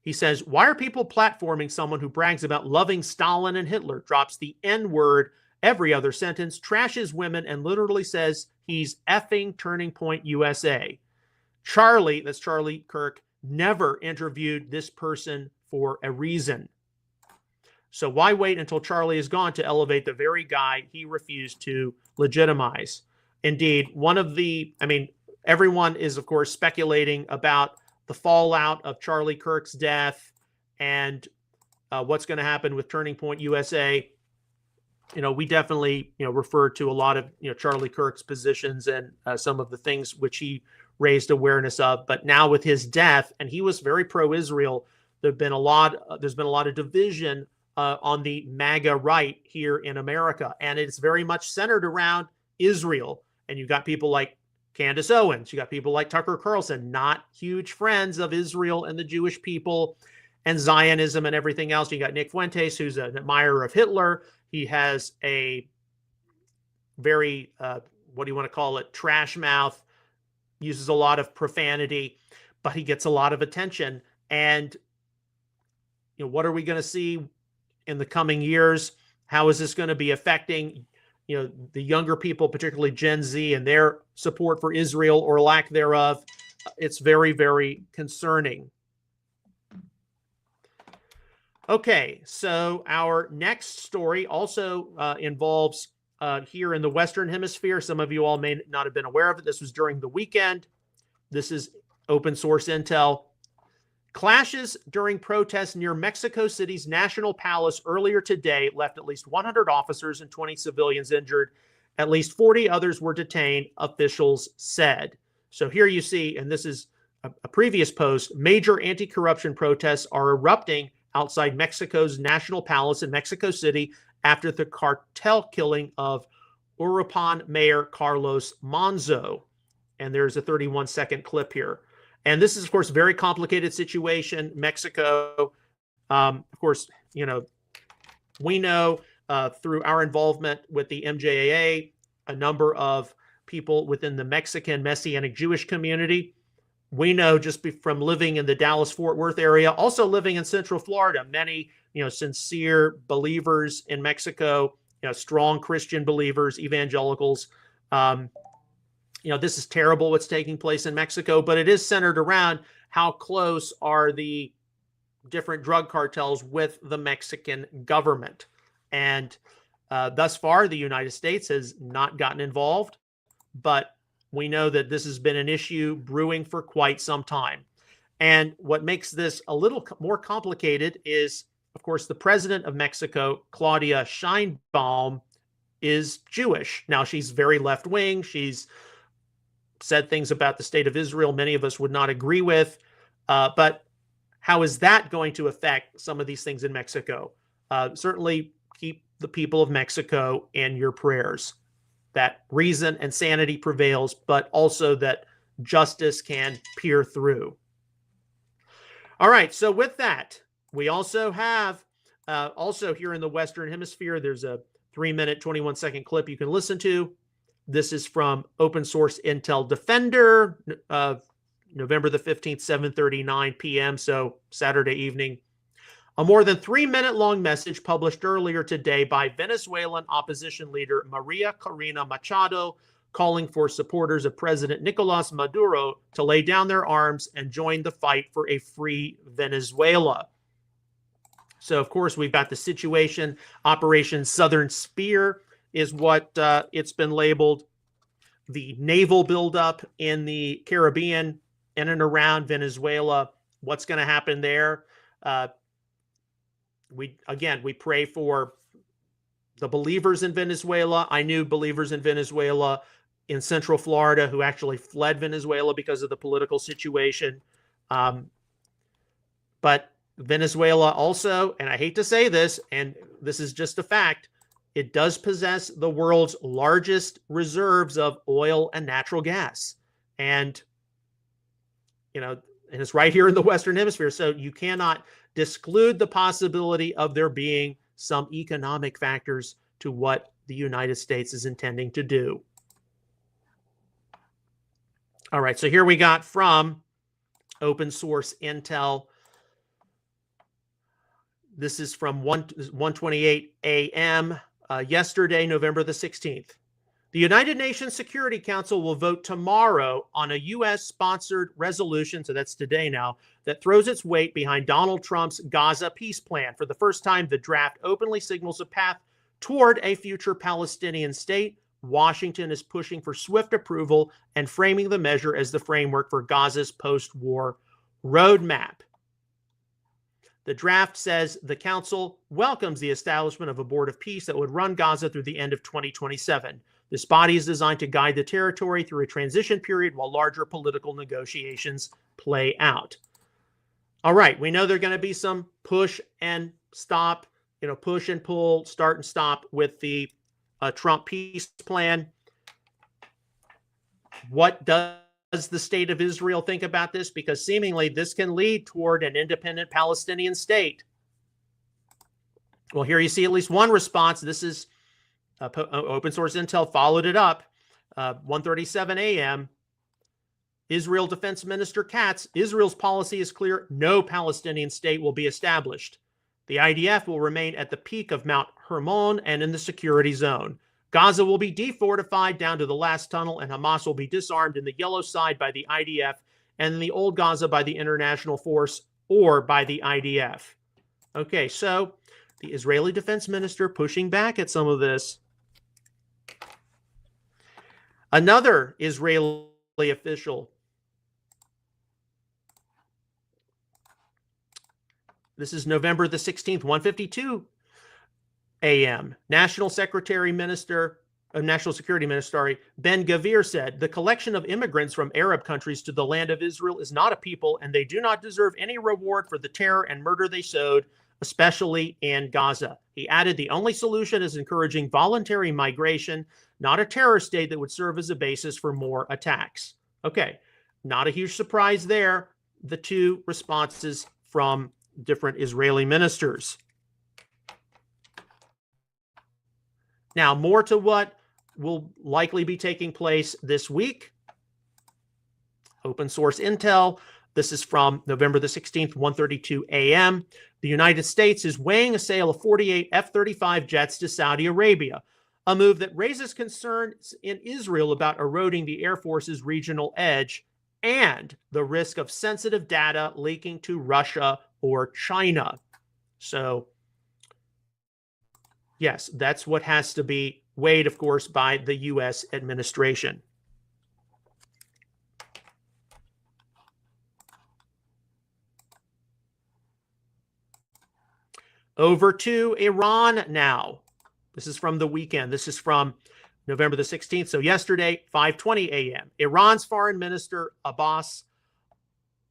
He says, why are people platforming someone who brags about loving Stalin and Hitler, drops the N-word every other sentence, trashes women, and literally says he's effing Turning Point USA? Charlie, that's Charlie Kirk, never interviewed this person for a reason. So why wait until Charlie is gone to elevate the very guy he refused to legitimize? Indeed, everyone is, of course, speculating about the fallout of Charlie Kirk's death and what's going to happen with Turning Point USA. We definitely, refer to a lot of, Charlie Kirk's positions and some of the things which he raised awareness of. But now with his death, and he was very pro-Israel, there's been a lot of division on the MAGA right here in America. And it's very much centered around Israel. And you've got people like Candace Owens, you got people like Tucker Carlson, not huge friends of Israel and the Jewish people and Zionism and everything else. You got Nick Fuentes, who's an admirer of Hitler. He has a very, what do you want to call it, trash mouth, uses a lot of profanity, but he gets a lot of attention. And, what are we going to see in the coming years? How is this going to be affecting, the younger people, particularly Gen Z, and their support for Israel or lack thereof? It's very, very concerning. Okay, so our next story also involves here in the Western Hemisphere. Some of you all may not have been aware of it. This was during the weekend. This is open source intel. Clashes during protests near Mexico City's National Palace earlier today left at least 100 officers and 20 civilians injured. At least 40 others were detained, officials said. So here you see, and this is a previous post, major anti-corruption protests are erupting outside Mexico's National Palace in Mexico City after the cartel killing of Uruapan Mayor Carlos Monzo. And there's a 31-second clip here. And this is, of course, a very complicated situation. Mexico, of course, we know through our involvement with the MJAA, a number of people within the Mexican Messianic Jewish community. We know just from living in the Dallas-Fort Worth area, also living in Central Florida, many, sincere believers in Mexico, strong Christian believers, evangelicals. This is terrible what's taking place in Mexico, but it is centered around how close are the different drug cartels with the Mexican government. And thus far, the United States has not gotten involved, but we know that this has been an issue brewing for quite some time. And what makes this a little more complicated is, of course, the president of Mexico, Claudia Sheinbaum, is Jewish. Now, she's very left-wing. She's said things about the state of Israel many of us would not agree with. But how is that going to affect some of these things in Mexico? Certainly keep the people of Mexico in your prayers, that reason and sanity prevails, but also that justice can peer through. All right. So with that, we also have also here in the Western Hemisphere, there's a 3-minute, 21-second clip you can listen to. This is from Open Source Intel Defender, November the 15th, 7:39 p.m. So Saturday evening. A more than 3-minute long message published earlier today by Venezuelan opposition leader Maria Corina Machado, calling for supporters of President Nicolas Maduro to lay down their arms and join the fight for a free Venezuela. So, of course, we've got the situation. Operation Southern Spear is what it's been labeled. The naval buildup in the Caribbean in and around Venezuela. What's going to happen there? We pray for the believers in Venezuela. I knew believers in Venezuela in Central Florida who actually fled Venezuela because of the political situation. But Venezuela also, and I hate to say this, and this is just a fact, it does possess the world's largest reserves of oil and natural gas. And, and it's right here in the Western Hemisphere. So you cannot disclude the possibility of there being some economic factors to what the United States is intending to do. All right, so here we got from Open Source Intel. This is from 1:28 a.m. Yesterday, November the 16th. The United Nations Security Council will vote tomorrow on a U.S.-sponsored resolution, so that's today now, that throws its weight behind Donald Trump's Gaza peace plan. For the first time, the draft openly signals a path toward a future Palestinian state. Washington is pushing for swift approval and framing the measure as the framework for Gaza's post-war roadmap. The draft says the council welcomes the establishment of a board of peace that would run Gaza through the end of 2027. This body is designed to guide the territory through a transition period while larger political negotiations play out. All right, we know there are going to be some push and stop, push and pull, start and stop with the Trump peace plan. What does the state of Israel think about this? Because seemingly this can lead toward an independent Palestinian state. Well, here you see at least one response. This is Open Source Intel followed it up. 1:37 a.m. Israel Defense Minister Katz, Israel's policy is clear. No Palestinian state will be established. The IDF will remain at the peak of Mount Hermon and in the security zone. Gaza will be defortified down to the last tunnel, and Hamas will be disarmed in the yellow side by the IDF and in the old Gaza by the international force or by the IDF. Okay, so the Israeli defense minister pushing back at some of this. Another Israeli official. This is November the 16th, 1:52 a.m. National Security Minister Ben Gvir said, the collection of immigrants from Arab countries to the land of Israel is not a people, and they do not deserve any reward for the terror and murder they sowed, especially in Gaza. He added, the only solution is encouraging voluntary migration, not a terror state that would serve as a basis for more attacks. Okay, not a huge surprise there. The two responses from different Israeli ministers. Now, more to what will likely be taking place this week. Open Source Intel. This is from November the 16th, 1:32 a.m. The United States is weighing a sale of 48 F-35 jets to Saudi Arabia, a move that raises concerns in Israel about eroding the Air Force's regional edge and the risk of sensitive data leaking to Russia or China. So, yes, that's what has to be weighed, of course, by the U.S. administration. Over to Iran now. This is from the weekend. This is from November the 16th. So yesterday, 5:20 a.m. Iran's Foreign Minister Abbas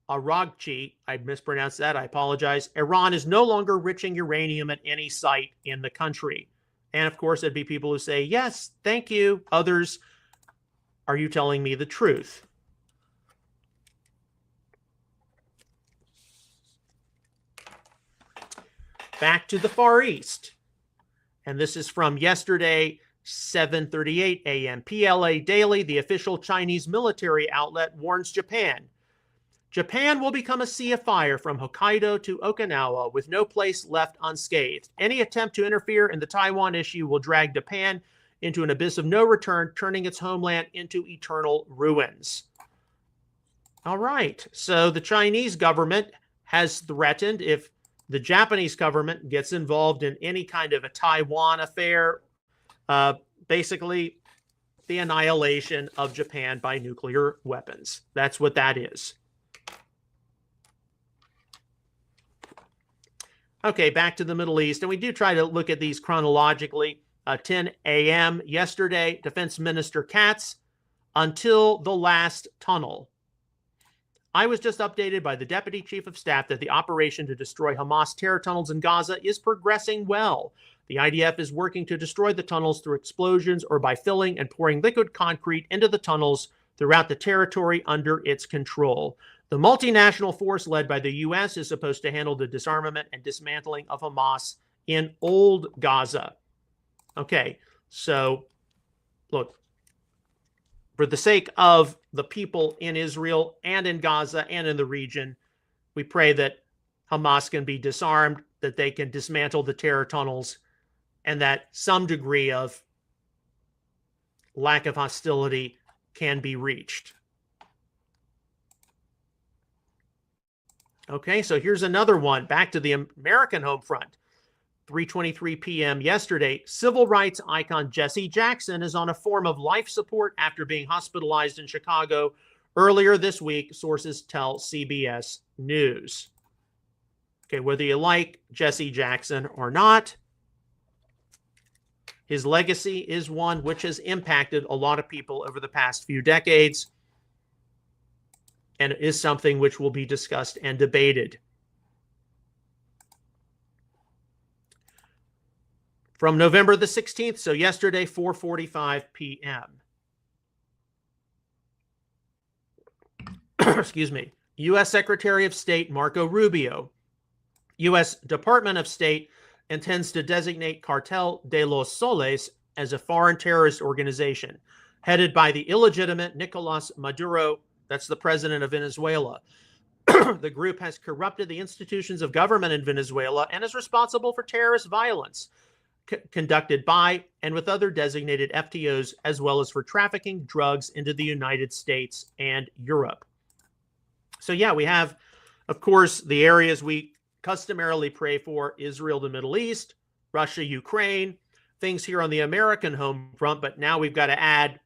Araghchi, I mispronounced that, I apologize. Iran is no longer enriching uranium at any site in the country. And of course, there'd be people who say, yes, thank you. Others, are you telling me the truth? back to the Far East. And this is from yesterday, 7:38 a.m. PLA Daily, the official Chinese military outlet, warns Japan. Japan will become a sea of fire from Hokkaido to Okinawa with no place left unscathed. Any attempt to interfere in the Taiwan issue will drag Japan into an abyss of no return, turning its homeland into eternal ruins. All right, so the Chinese government has threatened if the Japanese government gets involved in any kind of a Taiwan affair, basically the annihilation of Japan by nuclear weapons. That's what that is. Okay, back to the Middle East, and we do try to look at these chronologically. 10 a.m. yesterday, Defense Minister Katz, until the last tunnel. I was just updated by the Deputy Chief of Staff that the operation to destroy Hamas terror tunnels in Gaza is progressing well. The IDF is working to destroy the tunnels through explosions or by filling and pouring liquid concrete into the tunnels throughout the territory under its control. The multinational force led by the U.S. is supposed to handle the disarmament and dismantling of Hamas in Old Gaza. Okay, so look, for the sake of the people in Israel and in Gaza and in the region, we pray that Hamas can be disarmed, that they can dismantle the terror tunnels, and that some degree of lack of hostility can be reached. Okay, so here's another one. Back to the American home front. 3:23 p.m. yesterday, civil rights icon Jesse Jackson is on a form of life support after being hospitalized in Chicago earlier this week, sources tell CBS News. Okay, whether you like Jesse Jackson or not, his legacy is one which has impacted a lot of people over the past few decades, and it is something which will be discussed and debated. From November the 16th, so yesterday, 4:45 p.m. Excuse me. U.S. Secretary of State Marco Rubio, U.S. Department of State intends to designate Cartel de los Soles as a foreign terrorist organization headed by the illegitimate Nicolas Maduro, that's the president of Venezuela. The group has corrupted the institutions of government in Venezuela and is responsible for terrorist violence conducted by and with other designated FTOs, as well as for trafficking drugs into the United States and Europe. So yeah, we have, of course, the areas we customarily pray for: Israel, the Middle East, Russia, Ukraine, things here on the American home front, but now we've got to add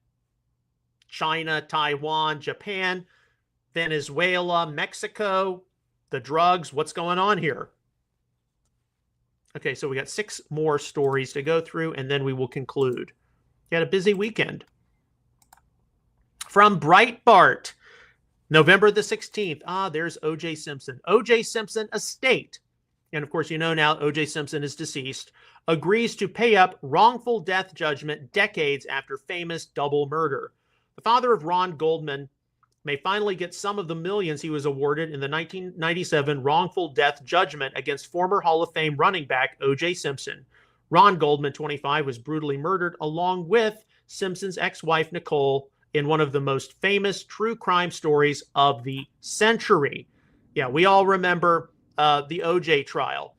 China, Taiwan, Japan, Venezuela, Mexico, the drugs. What's going on here? Okay, so we got 6 more stories to go through, and then we will conclude. You had a busy weekend. From Breitbart, November the 16th. There's O.J. Simpson. O.J. Simpson estate, and of course you know now O.J. Simpson is deceased, agrees to pay up wrongful death judgment decades after famous double murder. The father of Ron Goldman may finally get some of the millions he was awarded in the 1997 wrongful death judgment against former Hall of Fame running back O.J. Simpson. Ron Goldman, 25, was brutally murdered along with Simpson's ex-wife, Nicole, in one of the most famous true crime stories of the century. Yeah, we all remember the O.J. trial.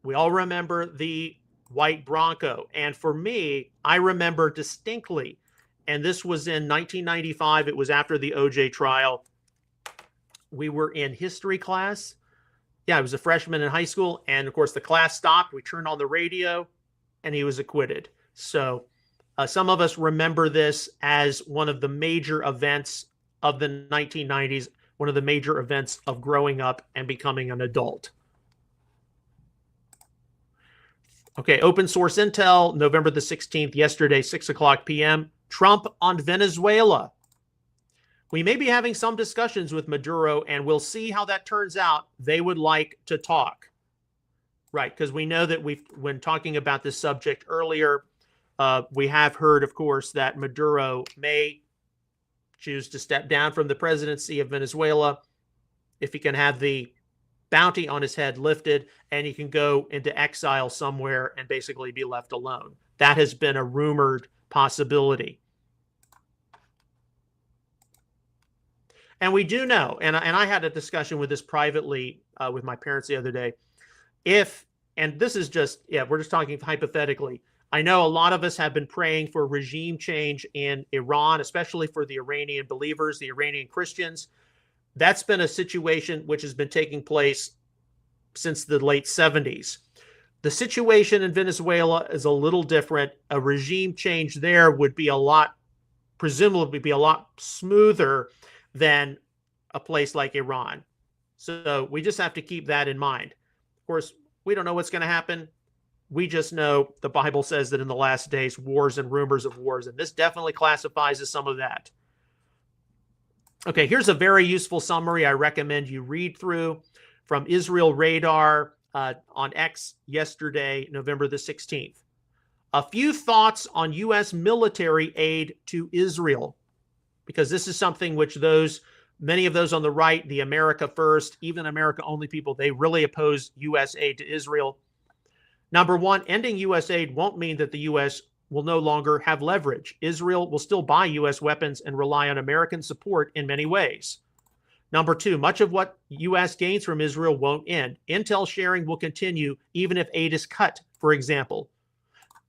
We all remember the white Bronco. And for me, I remember distinctly, and this was in 1995. It was after the O.J. trial. We were in history class. Yeah, I was a freshman in high school. And of course, the class stopped. We turned on the radio and he was acquitted. So some of us remember this as one of the major events of the 1990s, one of the major events of growing up and becoming an adult. Okay, open source intel, November the 16th, yesterday, 6:00 p.m. Trump on Venezuela. We may be having some discussions with Maduro, and we'll see how that turns out. They would like to talk. Right, because we know that when talking about this subject earlier, we have heard, of course, that Maduro may choose to step down from the presidency of Venezuela if he can have the bounty on his head lifted, and he can go into exile somewhere and basically be left alone. That has been a rumored possibility. And we do know, and I had a discussion with this privately with my parents the other day, and this is just, we're just talking hypothetically. I know a lot of us have been praying for regime change in Iran, especially for the Iranian believers, the Iranian Christians. That's been a situation which has been taking place since the late 70s. The situation in Venezuela is a little different. A regime change there would be presumably be a lot smoother than a place like Iran. So we just have to keep that in mind. Of course, we don't know what's going to happen. We just know the Bible says that in the last days, wars and rumors of wars, and this definitely classifies as some of that. Okay, here's a very useful summary I recommend you read through from Israel Radar on X yesterday, November the 16th. A few thoughts on U.S. military aid to Israel, because this is something which many of those on the right, the America First, even America Only people, they really oppose U.S. aid to Israel. Number one, ending U.S. aid won't mean that the U.S. will no longer have leverage. Israel will still buy U.S. weapons and rely on American support in many ways. Number two, much of what U.S. gains from Israel won't end. Intel sharing will continue even if aid is cut, for example.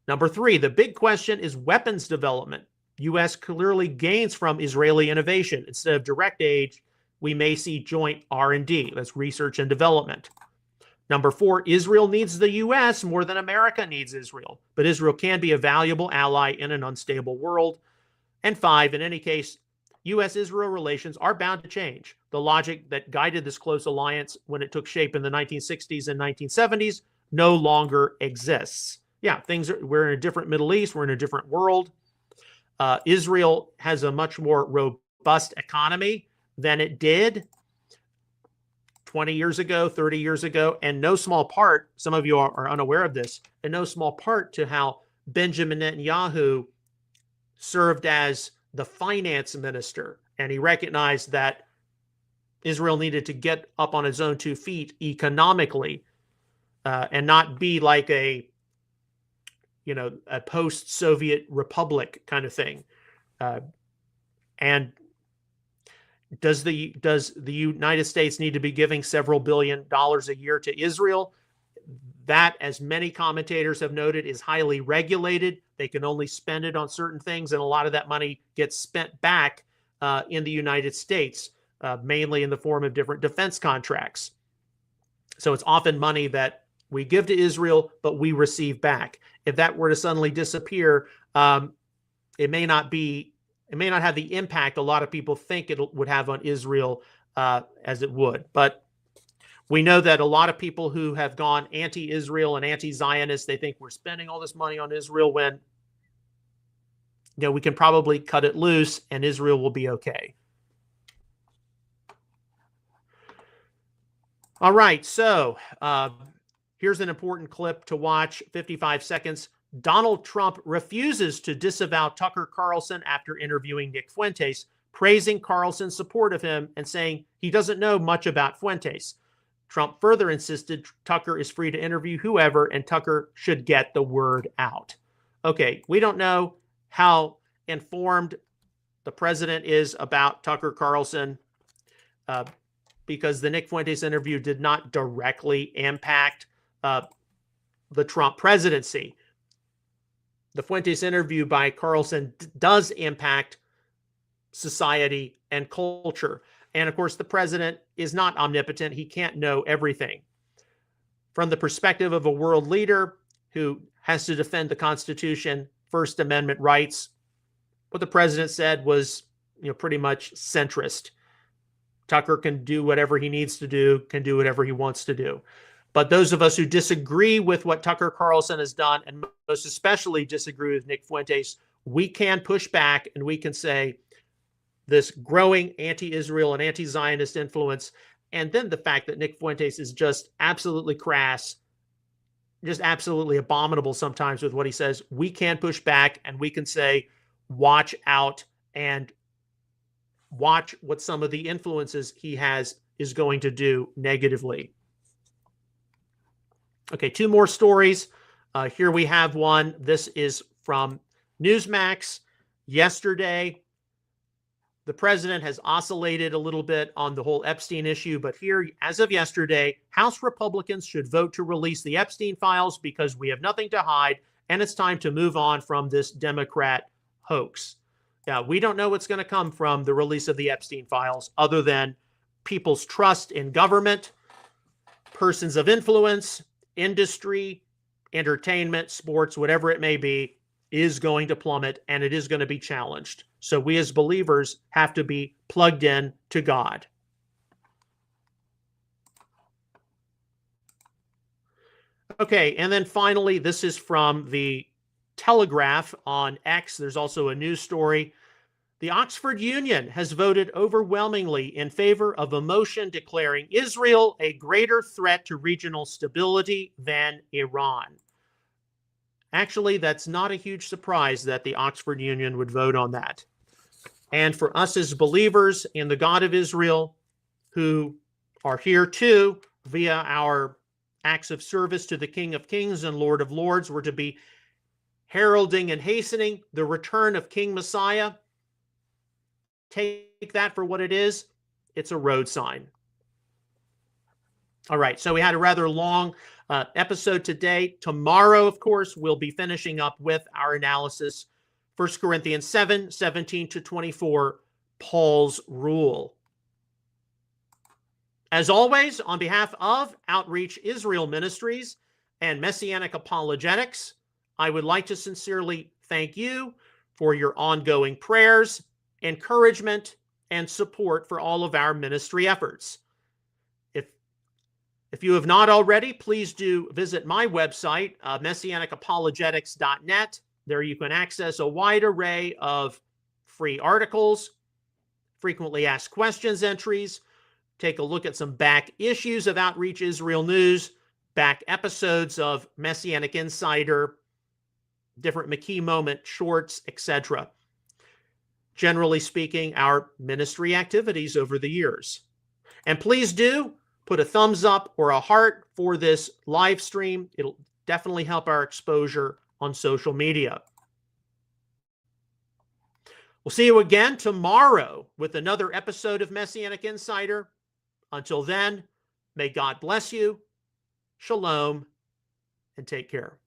Number three, the big question is weapons development. U.S. clearly gains from Israeli innovation. Instead of direct aid, we may see joint R&D. That's research and development. Number four, Israel needs the U.S. more than America needs Israel, but Israel can be a valuable ally in an unstable world. And five, in any case, U.S.-Israel relations are bound to change. The logic that guided this close alliance when it took shape in the 1960s and 1970s no longer exists. Yeah, we're in a different Middle East, we're in a different world. Israel has a much more robust economy than it did 20 years ago, 30 years ago, and no small part, some of you are unaware of this, in no small part to how Benjamin Netanyahu served as the finance minister, and he recognized that Israel needed to get up on its own 2 feet economically and not be like a post-Soviet republic kind of thing. And does the United States need to be giving several $billion a year to Israel? That, as many commentators have noted, is highly regulated. They can only spend it on certain things, and a lot of that money gets spent back in the United States, mainly in the form of different defense contracts. So it's often money that we give to Israel, but we receive back. If that were to suddenly disappear, it may not have the impact a lot of people think it would have on Israel as it would. But we know that a lot of people who have gone anti-Israel and anti-Zionist, they think we're spending all this money on Israel when we can probably cut it loose and Israel will be okay. All right, so here's an important clip to watch, 55 seconds. Donald Trump refuses to disavow Tucker Carlson after interviewing Nick Fuentes, praising Carlson's support of him and saying he doesn't know much about Fuentes. Trump further insisted Tucker is free to interview whoever and Tucker should get the word out. Okay, we don't know how informed the president is about Tucker Carlson because the Nick Fuentes interview did not directly impact the Trump presidency. The Fuentes interview by Carlson does impact society and culture. And of course, the president is not omnipotent. He can't know everything. From the perspective of a world leader who has to defend the Constitution, First Amendment rights, what the president said was, pretty much centrist. Tucker can do whatever he needs to do, can do whatever he wants to do. But those of us who disagree with what Tucker Carlson has done, and most especially disagree with Nick Fuentes, we can push back and we can say this growing anti-Israel and anti-Zionist influence, and then the fact that Nick Fuentes is just absolutely crass, just absolutely abominable sometimes with what he says, we can push back and we can say, watch out and watch what some of the influences he has is going to do negatively. Okay, two more stories. Here we have one. This is from Newsmax. Yesterday, the president has oscillated a little bit on the whole Epstein issue, but here, as of yesterday, House Republicans should vote to release the Epstein files because we have nothing to hide, and it's time to move on from this Democrat hoax. Now, we don't know what's going to come from the release of the Epstein files other than people's trust in government, persons of influence, industry, entertainment, sports, whatever it may be, is going to plummet, and it is going to be challenged. So we as believers have to be plugged in to God. Okay, and then finally, this is from the Telegraph on X. There's also a news story. The Oxford Union has voted overwhelmingly in favor of a motion declaring Israel a greater threat to regional stability than Iran. Actually, that's not a huge surprise that the Oxford Union would vote on that. And for us as believers in the God of Israel, who are here too via our acts of service to the King of Kings and Lord of Lords, we're to be heralding and hastening the return of King Messiah. Take that for what it is. It's a road sign. All right, so we had a rather long episode today. Tomorrow, of course, we'll be finishing up with our analysis, 1 Corinthians 7, 17 to 24, Paul's rule. As always, on behalf of Outreach Israel Ministries and Messianic Apologetics, I would like to sincerely thank you for your ongoing prayers, encouragement, and support for all of our ministry efforts. If you have not already, please do visit my website, messianicapologetics.net. There you can access a wide array of free articles, frequently asked questions entries, take a look at some back issues of Outreach Israel News, back episodes of Messianic Insider, different McKee moment shorts, etc. Generally speaking, our ministry activities over the years. And please do put a thumbs up or a heart for this live stream. It'll definitely help our exposure on social media. We'll see you again tomorrow with another episode of Messianic Insider. Until then, may God bless you. Shalom, and take care.